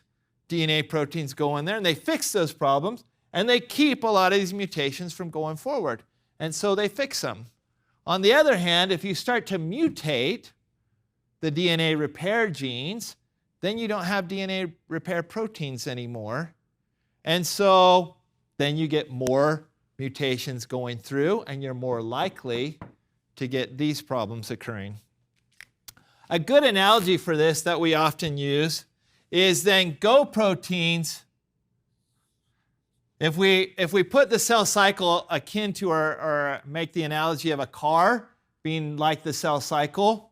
DNA proteins go in there and they fix those problems, and they keep a lot of these mutations from going forward. And so they fix them. On the other hand, if you start to mutate the DNA repair genes, then you don't have DNA repair proteins anymore. And so then you get more mutations going through, and you're more likely to get these problems occurring. A good analogy for this that we often use is then GO proteins. If we put the cell cycle akin to or make the analogy of a car being like the cell cycle,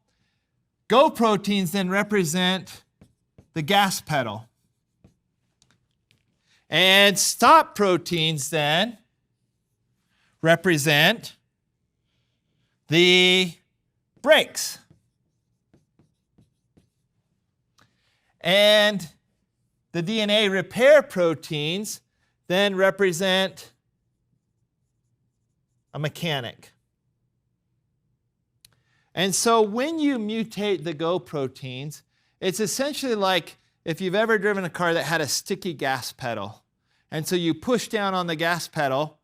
GO proteins then represent the gas pedal. And stop proteins then represent the brakes. And the DNA repair proteins then represent a mechanic. And so when you mutate the Go proteins, it's essentially like if you've ever driven a car that had a sticky gas pedal. And so you push down on the gas pedal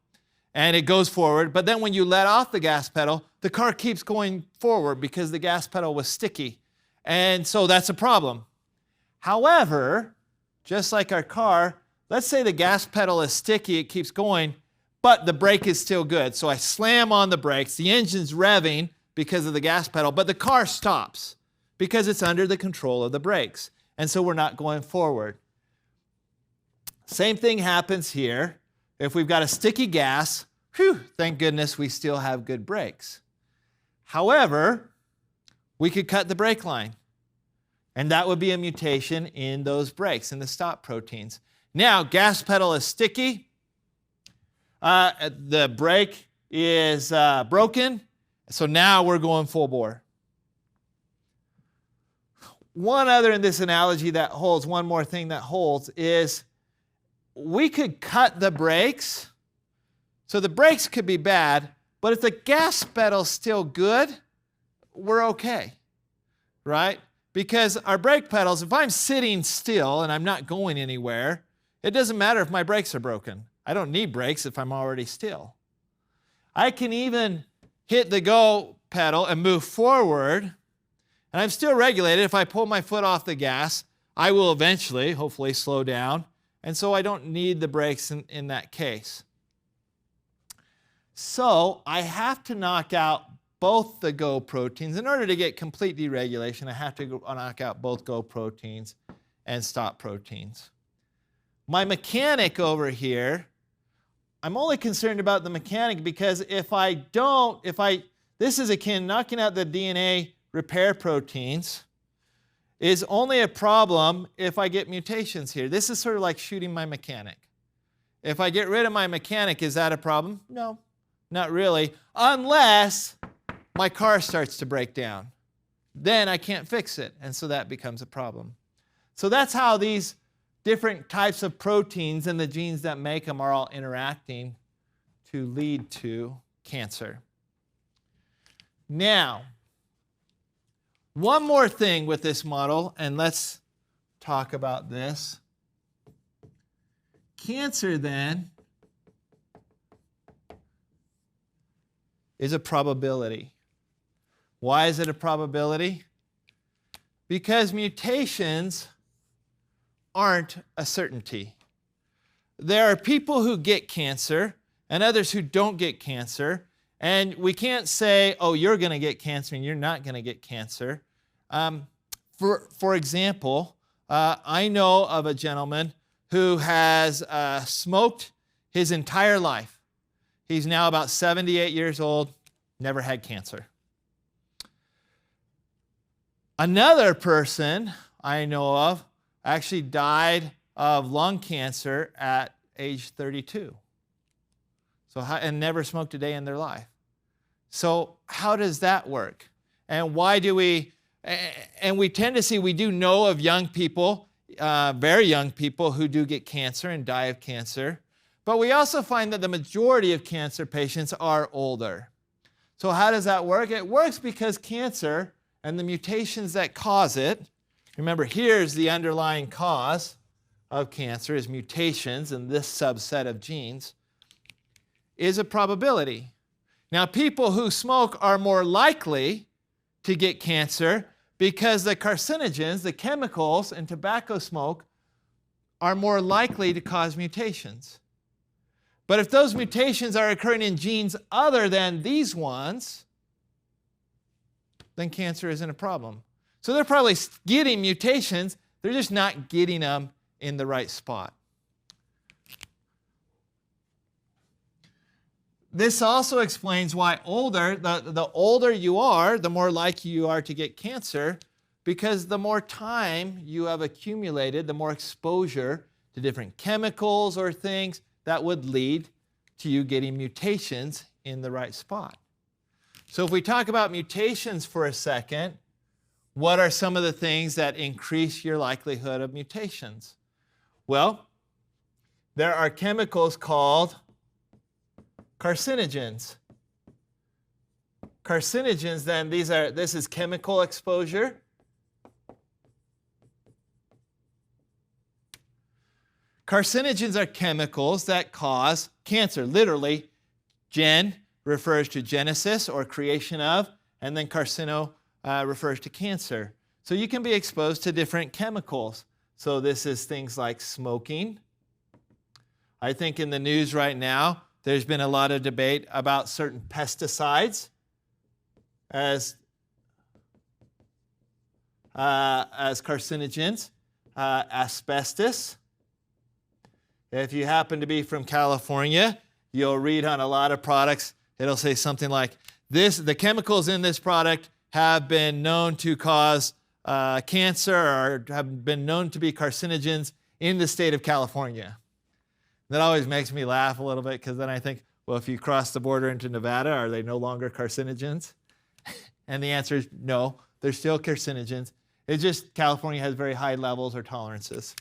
and it goes forward, but then when you let off the gas pedal, the car keeps going forward because the gas pedal was sticky. And so that's a problem. However, just like our car, let's say the gas pedal is sticky, it keeps going, but the brake is still good. So I slam on the brakes, the engine's revving because of the gas pedal, but the car stops because it's under the control of the brakes. And so we're not going forward. Same thing happens here. If we've got a sticky gas, whew, thank goodness we still have good brakes. However, we could cut the brake line. And that would be a mutation in those brakes, in the stop proteins. Now, gas pedal is sticky. The brake is broken. So now we're going full bore. One other in this analogy that holds, one more thing that holds is we could cut the brakes. So the brakes could be bad, but if the gas pedal's still good, we're okay, right? Because our brake pedals, if I'm sitting still and I'm not going anywhere, it doesn't matter if my brakes are broken. I don't need brakes if I'm already still. I can even hit the Go pedal and move forward, and I'm still regulated. If I pull my foot off the gas, I will eventually, hopefully, slow down, and so I don't need the brakes in that case. So I have to knock out both the Go proteins. In order to get complete deregulation, I have to knock out both Go proteins and stop proteins. My mechanic over here, I'm only concerned about the mechanic because if I don't, this is akin, knocking out the DNA repair proteins is only a problem if I get mutations here. This is sort of like shooting my mechanic. If I get rid of my mechanic, is that a problem? No, not really, unless my car starts to break down. Then I can't fix it, and so that becomes a problem. So that's how these different types of proteins and the genes that make them are all interacting to lead to cancer. Now, one more thing with this model, and let's talk about this. Cancer, then, is a probability. Why is it a probability? Because mutations aren't a certainty. There are people who get cancer and others who don't get cancer, and we can't say, oh, you're going to get cancer and you're not going to get cancer. For example, I know of a gentleman who has smoked his entire life. He's now about 78 years old, never had cancer. Another person I know of actually died of lung cancer at age 32. And never smoked a day in their life. So how does that work? And why do we, and we tend to see, we do know of young people, very young people who do get cancer and die of cancer. But we also find that the majority of cancer patients are older. So how does that work? It works because cancer and the mutations that cause it, remember here's the underlying cause of cancer is mutations in this subset of genes, is a probability. Now people who smoke are more likely to get cancer because the carcinogens, the chemicals in tobacco smoke, are more likely to cause mutations. But if those mutations are occurring in genes other than these ones, then cancer isn't a problem. So they're probably getting mutations, they're just not getting them in the right spot. This also explains why the older you are, the more likely you are to get cancer, because the more time you have accumulated, the more exposure to different chemicals or things that would lead to you getting mutations in the right spot. So if we talk about mutations for a second, what are some of the things that increase your likelihood of mutations? Well, there are chemicals called carcinogens. Carcinogens, then, this is chemical exposure. Carcinogens are chemicals that cause cancer. Literally, gen refers to genesis or creation of, and then carcino refers to cancer. So you can be exposed to different chemicals. So this is things like smoking. I think in the news right now, there's been a lot of debate about certain pesticides as carcinogens. Asbestos. If you happen to be from California, you'll read on a lot of products, it'll say something like, the chemicals in this product have been known to cause cancer or have been known to be carcinogens in the state of California. That always makes me laugh a little bit because then I think, well, if you cross the border into Nevada, are they no longer carcinogens? And the answer is no, they're still carcinogens. It's just California has very high levels or tolerances.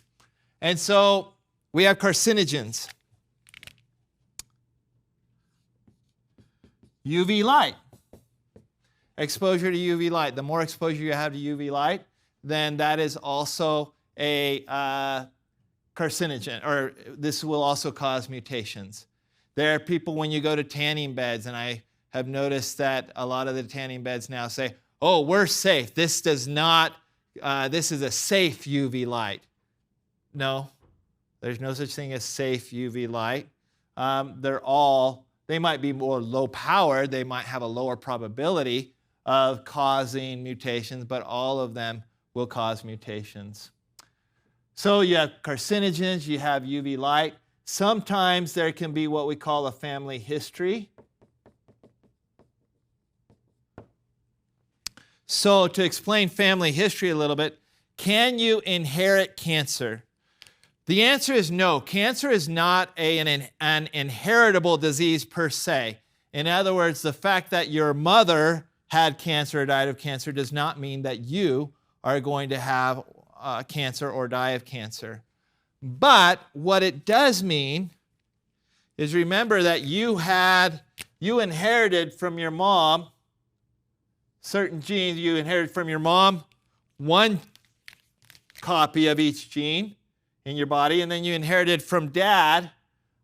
And so we have carcinogens. UV light. Exposure to UV light. The more exposure you have to UV light, then that is also a carcinogen, or this will also cause mutations. There are people, when you go to tanning beds, and I have noticed that a lot of the tanning beds now say, oh, we're safe. This does not, this is a safe UV light. No, there's no such thing as safe UV light. They might be more low powered. They might have a lower probability of causing mutations, but all of them will cause mutations. So you have carcinogens, you have UV light. Sometimes there can be what we call a family history. So to explain family history a little bit, can you inherit cancer? The answer is no. Cancer is not an inheritable disease per se. In other words, the fact that your mother had cancer or died of cancer does not mean that you are going to have cancer or die of cancer. But what it does mean is, remember that you inherited from your mom certain genes. You inherited from your mom one copy of each gene in your body, and then you inherited from dad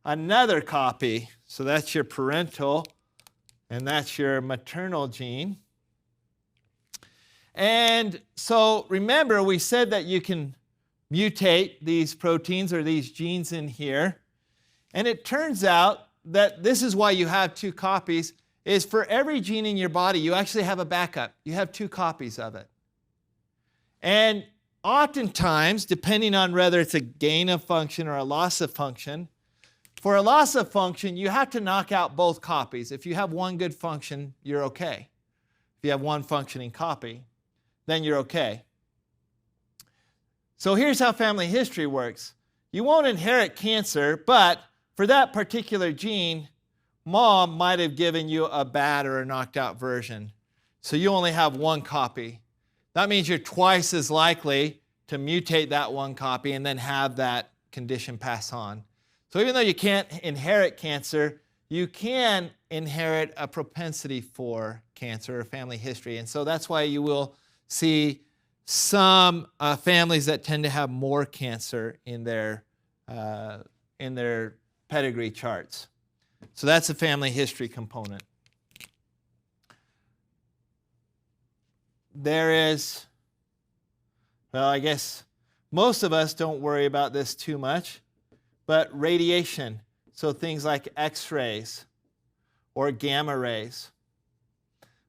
another copy. So that's your parental, and that's your maternal gene. And so remember, we said that you can mutate these proteins or these genes in here. And it turns out that this is why you have two copies, is for every gene in your body, you actually have a backup. You have two copies of it. And oftentimes, depending on whether it's a gain of function or a loss of function, for a loss of function, you have to knock out both copies. If you have one good function, you're okay. If you have one functioning copy, then you're okay. So here's how family history works. You won't inherit cancer, but for that particular gene, mom might have given you a bad or a knocked out version. So you only have one copy. That means you're twice as likely to mutate that one copy and then have that condition pass on. So even though you can't inherit cancer, you can inherit a propensity for cancer or family history. And so that's why you will see some families that tend to have more cancer in their pedigree charts. So that's the family history component. There is, well, I guess most of us don't worry about this too much, but radiation. So things like X-rays or gamma rays.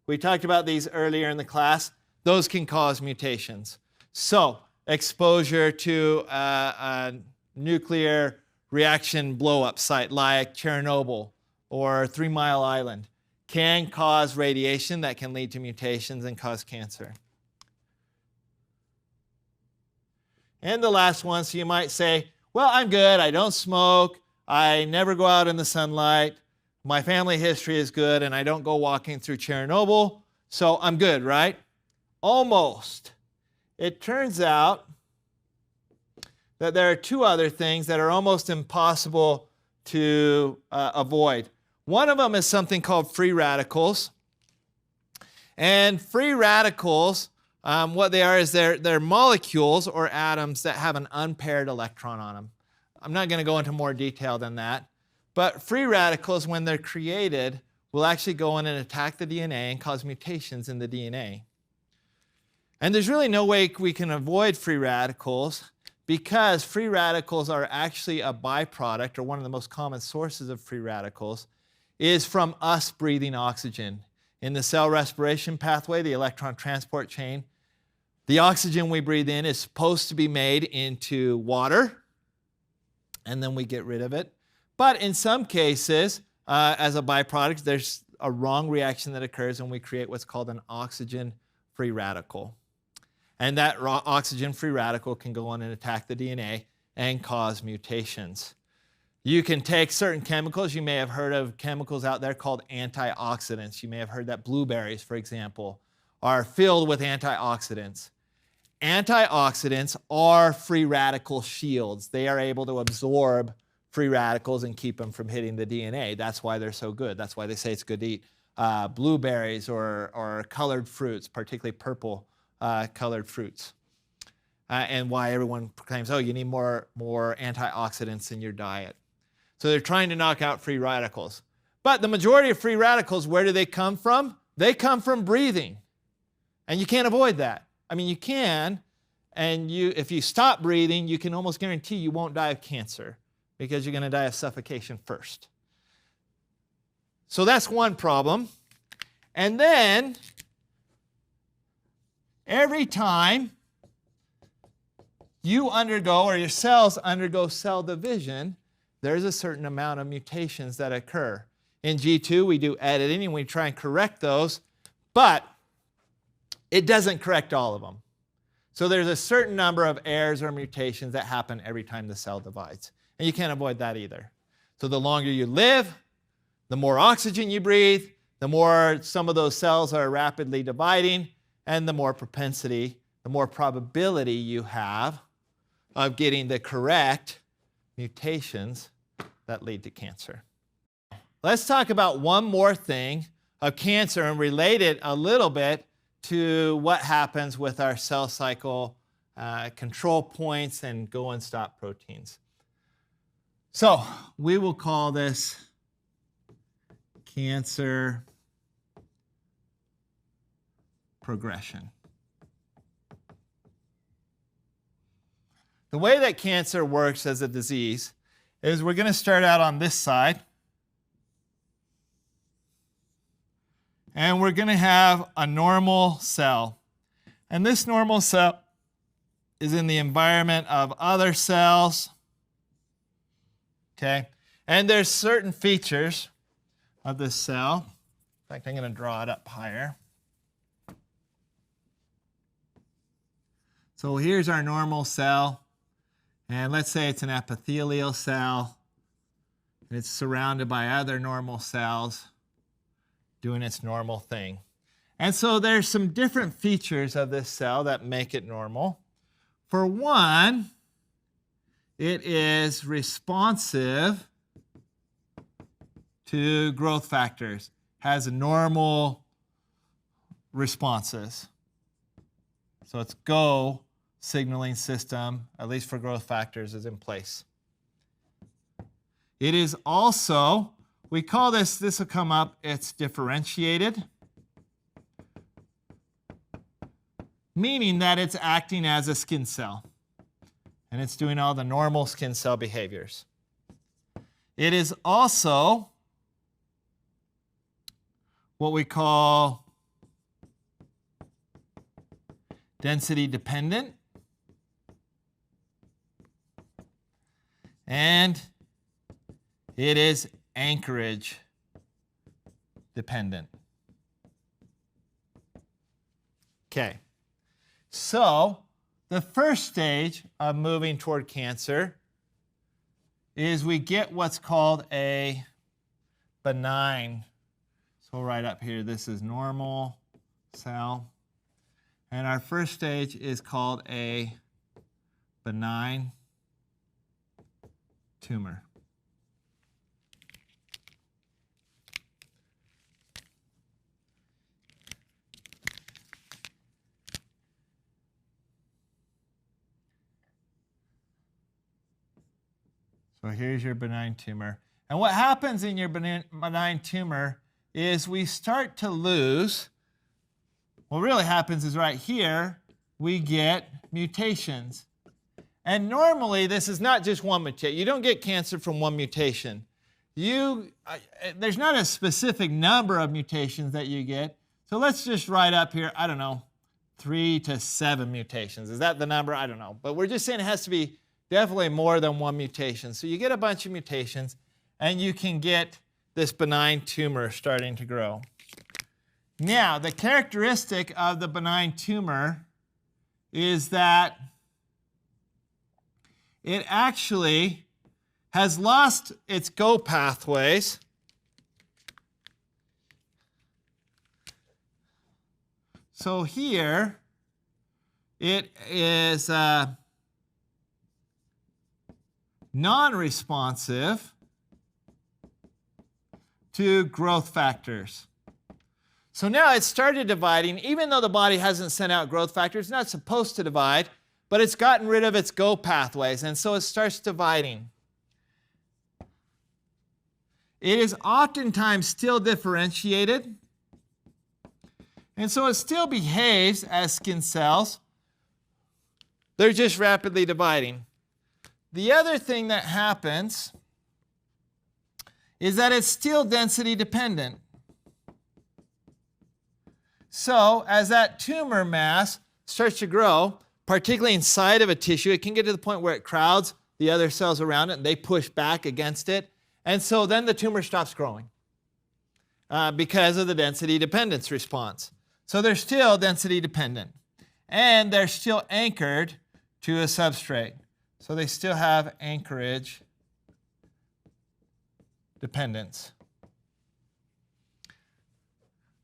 We talked about these earlier in the class. Those can cause mutations. So exposure to a nuclear reaction blow-up site like Chernobyl or 3 Mile Island can cause radiation that can lead to mutations and cause cancer. And the last one, so you might say, well, I'm good. I don't smoke. I never go out in the sunlight. My family history is good, and I don't go walking through Chernobyl, so I'm good, right? Almost. It turns out that there are two other things that are almost impossible to avoid. One of them is something called free radicals. And free radicals, what they are is they're molecules or atoms that have an unpaired electron on them. I'm not going to go into more detail than that. But free radicals, when they're created, will actually go in and attack the DNA and cause mutations in the DNA. And there's really no way we can avoid free radicals because free radicals are actually a byproduct, or one of the most common sources of free radicals, is from us breathing oxygen. In the cell respiration pathway, the electron transport chain, the oxygen we breathe in is supposed to be made into water, and then we get rid of it. But in some cases, as a byproduct, there's a wrong reaction that occurs and we create what's called an oxygen-free radical. And that oxygen-free radical can go on and attack the DNA and cause mutations. You can take certain chemicals. You may have heard of chemicals out there called antioxidants. You may have heard that blueberries, for example, are filled with antioxidants. Antioxidants are free radical shields. They are able to absorb free radicals and keep them from hitting the DNA. That's why they're so good. That's why they say it's good to eat blueberries or colored fruits, particularly purple colored fruits. And why everyone proclaims, oh, you need more antioxidants in your diet. So they're trying to knock out free radicals. But the majority of free radicals, where do they come from? They come from breathing. And you can't avoid that. I mean, you can, and if you stop breathing, you can almost guarantee you won't die of cancer because you're going to die of suffocation first. So that's one problem. And then, every time you undergo, or your cells undergo cell division, there's a certain amount of mutations that occur. In G2, we do editing and we try and correct those, but it doesn't correct all of them. So there's a certain number of errors or mutations that happen every time the cell divides. And you can't avoid that either. So the longer you live, the more oxygen you breathe, the more some of those cells are rapidly dividing, and the more propensity, the more probability you have of getting the correct mutations that lead to cancer. Let's talk about one more thing of cancer and relate it a little bit to what happens with our cell cycle control points and go and stop proteins. So we will call this cancer progression. The way that cancer works as a disease is we're going to start out on this side. And we're going to have a normal cell. And this normal cell is in the environment of other cells. Okay? And there's certain features of this cell. In fact, I'm going to draw it up higher. So here's our normal cell. And let's say it's an epithelial cell. And it's surrounded by other normal cells doing its normal thing. And so there's some different features of this cell that make it normal. For one, it is responsive to growth factors, has normal responses. So its Go signaling system, at least for growth factors, is in place. It is also, we call this will come up, it's differentiated, meaning that it's acting as a skin cell. And it's doing all the normal skin cell behaviors. It is also what we call density dependent. And it is anchorage dependent. Okay, so the first stage of moving toward cancer is we get what's called a benign. So we'll write up here, this is normal cell. And our first stage is called a benign tumor. So here's your benign tumor. And what happens in your benign tumor is we start to lose. What really happens is right here, we get mutations. And normally, this is not just one mutation. You don't get cancer from one mutation. There's not a specific number of mutations that you get. So let's just write up here, I don't know, 3 to 7 mutations. Is that the number? I don't know. But we're just saying it has to be definitely more than one mutation. So you get a bunch of mutations, and you can get this benign tumor starting to grow. Now, the characteristic of the benign tumor is that it actually has lost its Go pathways. So here, it is non-responsive to growth factors. So now it started dividing, even though the body hasn't sent out growth factors, it's not supposed to divide, but it's gotten rid of its Go pathways, and so it starts dividing. It is oftentimes still differentiated, and so it still behaves as skin cells. They're just rapidly dividing. The other thing that happens is that it's still density dependent. So as that tumor mass starts to grow, particularly inside of a tissue, it can get to the point where it crowds the other cells around it and they push back against it. And so then the tumor stops growing because of the density dependence response. So they're still density dependent. And they're still anchored to a substrate. So they still have anchorage dependence.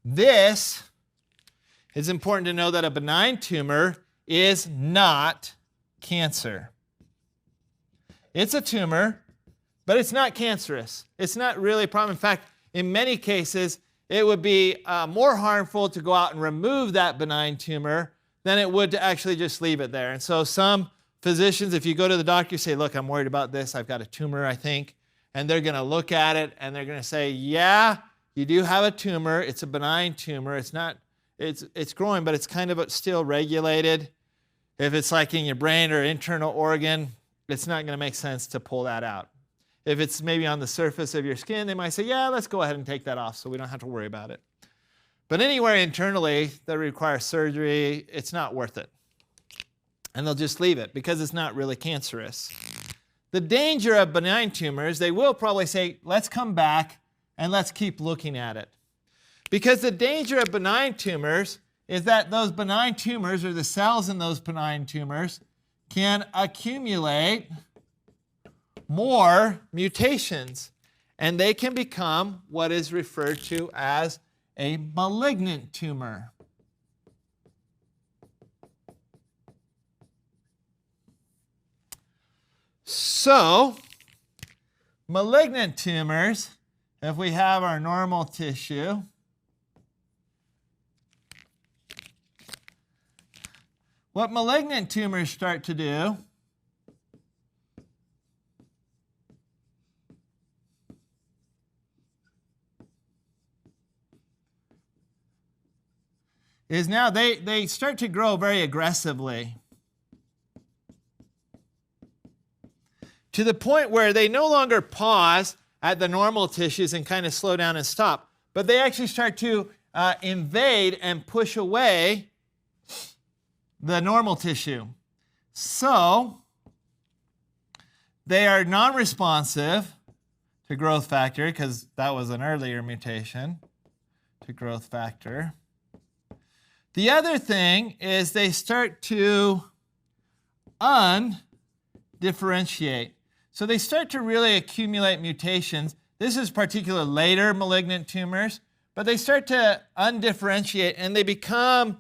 This is important to know that a benign tumor is not cancer. It's a tumor, but it's not cancerous. It's not really a problem. In fact, in many cases, it would be more harmful to go out and remove that benign tumor than it would to actually just leave it there. And so some physicians, if you go to the doctor, you say, look, I'm worried about this. I've got a tumor, I think. And they're going to look at it, and they're going to say, yeah, you do have a tumor. It's a benign tumor. It's growing, but it's kind of still regulated. If it's like in your brain or internal organ, it's not going to make sense to pull that out. If it's maybe on the surface of your skin, they might say, yeah, let's go ahead and take that off so we don't have to worry about it. But anywhere internally that requires surgery, it's not worth it. And they'll just leave it because it's not really cancerous. The danger of benign tumors, they will probably say, let's come back and let's keep looking at it. Because the danger of benign tumors is that those benign tumors, or the cells in those benign tumors, can accumulate more mutations. And they can become what is referred to as a malignant tumor. So, malignant tumors, if we have our normal tissue, what malignant tumors start to do is now they start to grow very aggressively to the point where they no longer pause at the normal tissues and kind of slow down and stop, but they actually start to invade and push away the normal tissue. So they are non-responsive to growth factor, because that was an earlier mutation, to growth factor. The other thing is they start to undifferentiate. So they start to really accumulate mutations. This is particular later malignant tumors, but they start to undifferentiate and they become,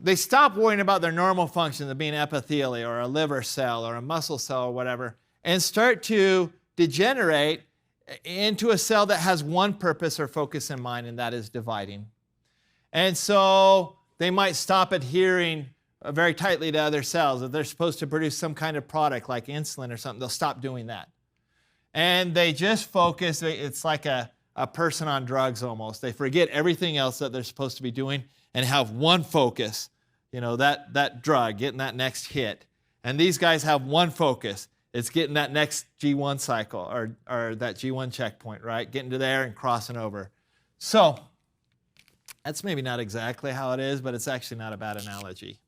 they stop worrying about their normal function of being epithelial or a liver cell or a muscle cell or whatever, and start to degenerate into a cell that has one purpose or focus in mind, and that is dividing. And so they might stop adhering very tightly to other cells. If they're supposed to produce some kind of product like insulin or something, they'll stop doing that. And they just focus, it's like a person on drugs almost. They forget everything else that they're supposed to be doing and have one focus, you know, that drug, getting that next hit. And these guys have one focus. It's getting that next G1 cycle or that G1 checkpoint, right? Getting to there and crossing over. So that's maybe not exactly how it is, but it's actually not a bad analogy.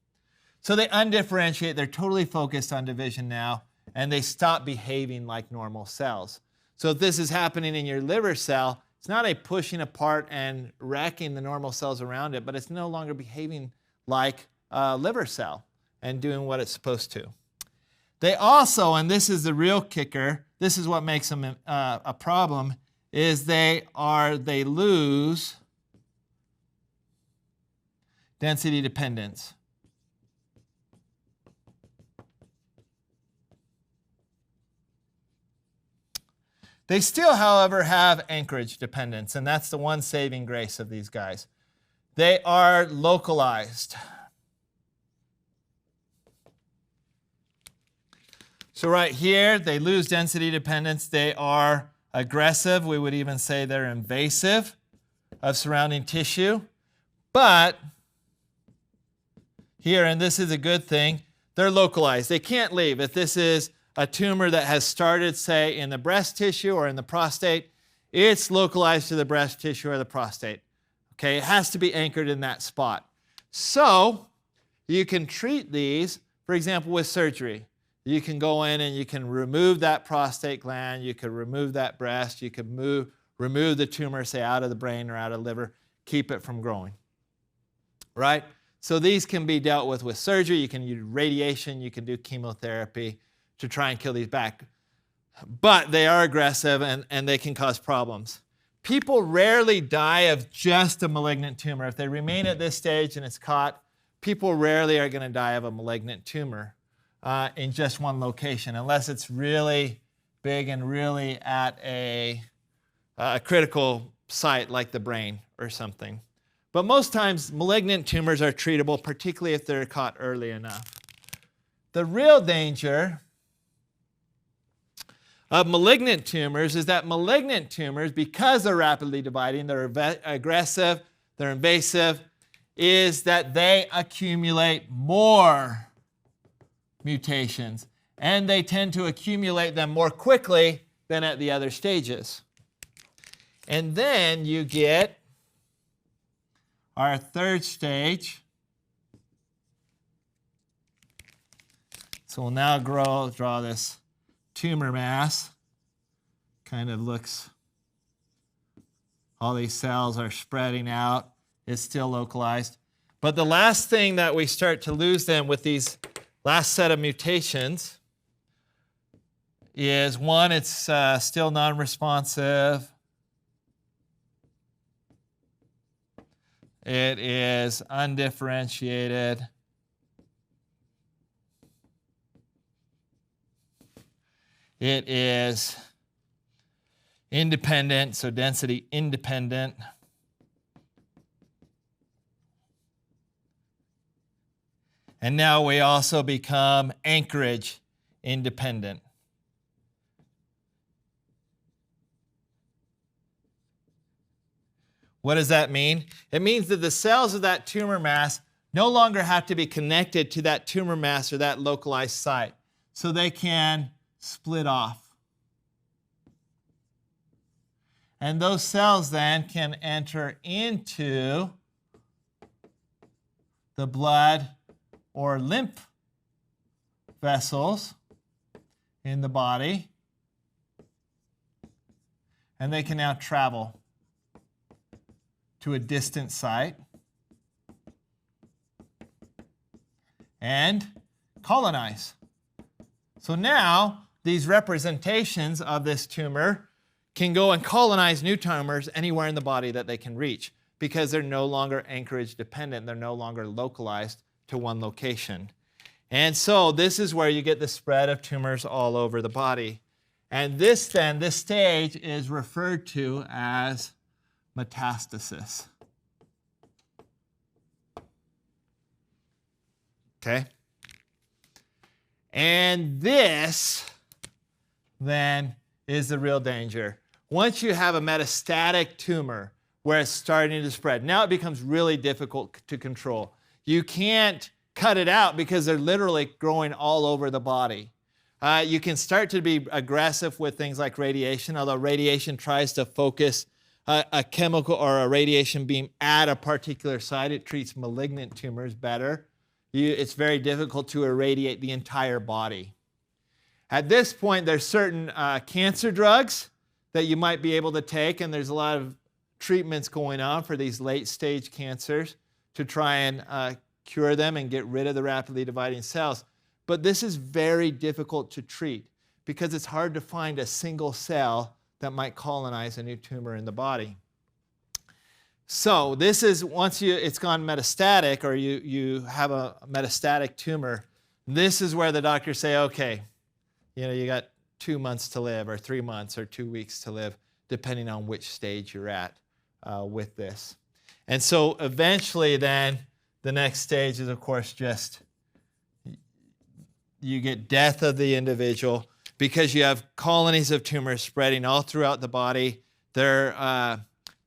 So they undifferentiate. They're totally focused on division now, and they stop behaving like normal cells. So if this is happening in your liver cell, it's not a pushing apart and wrecking the normal cells around it, but it's no longer behaving like a liver cell and doing what it's supposed to. They also, and this is the real kicker, this is what makes them a problem, is they lose density dependence. They still, however, have anchorage dependence, and that's the one saving grace of these guys. They are localized. So right here, they lose density dependence. They are aggressive. We would even say they're invasive of surrounding tissue. But here, and this is a good thing, they're localized. They can't leave. If this is a tumor that has started, say, in the breast tissue or in the prostate, it's localized to the breast tissue or the prostate. Okay, it has to be anchored in that spot. So you can treat these, for example, with surgery. You can go in and you can remove that prostate gland, you can remove that breast, you can remove the tumor, say, out of the brain or out of the liver, keep it from growing, right? So these can be dealt with surgery. You can use radiation, you can do chemotherapy to try and kill these back. But they are aggressive and they can cause problems. People rarely die of just a malignant tumor. If they remain at this stage and it's caught, people rarely are going to die of a malignant tumor in just one location, unless it's really big and really at a critical site like the brain or something. But most times, malignant tumors are treatable, particularly if they're caught early enough. The real danger of malignant tumors is that malignant tumors, because they're rapidly dividing, they're aggressive, they're invasive, is that they accumulate more mutations, and they tend to accumulate them more quickly than at the other stages. And then you get our third stage. So we'll now draw this tumor mass. Kind of looks, all these cells are spreading out. It's still localized. But the last thing that we start to lose then with these last set of mutations is, one, it's still non-responsive. It is undifferentiated. It is independent, so density independent. And now we also become anchorage independent. What does that mean? It means that the cells of that tumor mass no longer have to be connected to that tumor mass or that localized site. So they can split off. And those cells then can enter into the blood or lymph vessels in the body, and they can now travel to a distant site and colonize. So now these representations of this tumor can go and colonize new tumors anywhere in the body that they can reach because they're no longer anchorage dependent. They're no longer localized to one location. And so this is where you get the spread of tumors all over the body. And this stage is referred to as metastasis. Okay? And this then is the real danger. Once you have a metastatic tumor where it's starting to spread, now it becomes really difficult to control. You can't cut it out because they're literally growing all over the body. You can start to be aggressive with things like radiation, although radiation tries to focus a chemical or a radiation beam at a particular site. It treats malignant tumors better. It's very difficult to irradiate the entire body. At this point, there's certain cancer drugs that you might be able to take, and there's a lot of treatments going on for these late-stage cancers to try and cure them and get rid of the rapidly dividing cells. But this is very difficult to treat because it's hard to find a single cell that might colonize a new tumor in the body. So this is, once it's gone metastatic or you have a metastatic tumor, this is where the doctors say, okay, you got 2 months to live or 3 months or 2 weeks to live, depending on which stage you're at with this. And so eventually then, the next stage is, of course, just you get death of the individual because you have colonies of tumors spreading all throughout the body. They're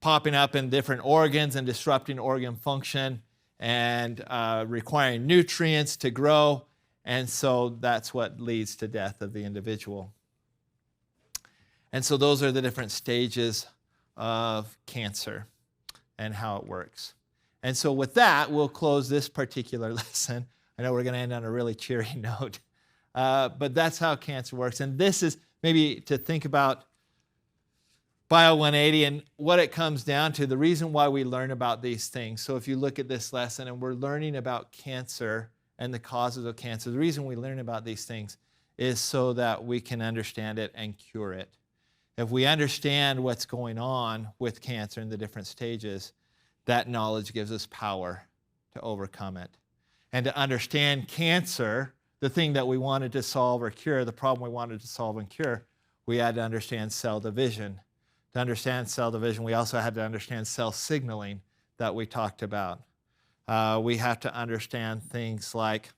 popping up in different organs and disrupting organ function and requiring nutrients to grow. And so that's what leads to death of the individual. And so those are the different stages of cancer and how it works. And so with that, we'll close this particular lesson. I know we're going to end on a really cheery note. But that's how cancer works. And this is maybe to think about Bio180 and what it comes down to, the reason why we learn about these things. So if you look at this lesson and we're learning about cancer and the causes of cancer, the reason we learn about these things is so that we can understand it and cure it. If we understand what's going on with cancer in the different stages, that knowledge gives us power to overcome it. And to understand cancer, the thing that we wanted to solve or cure, the problem we wanted to solve and cure, we had to understand cell division. To understand cell division, we also had to understand cell signaling that we talked about. We have to understand things like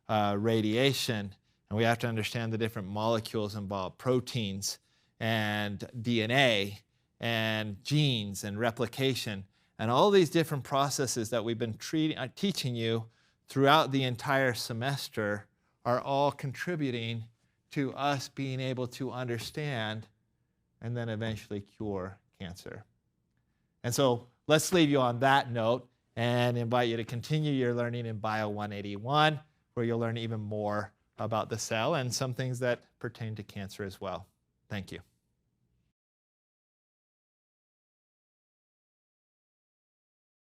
radiation, and we have to understand the different molecules involved, proteins and DNA and genes and replication, and all these different processes that we've been teaching you throughout the entire semester are all contributing to us being able to understand and then eventually cure cancer. And so let's leave you on that note and invite you to continue your learning in Bio181, where you'll learn even more about the cell and some things that pertain to cancer as well. Thank you.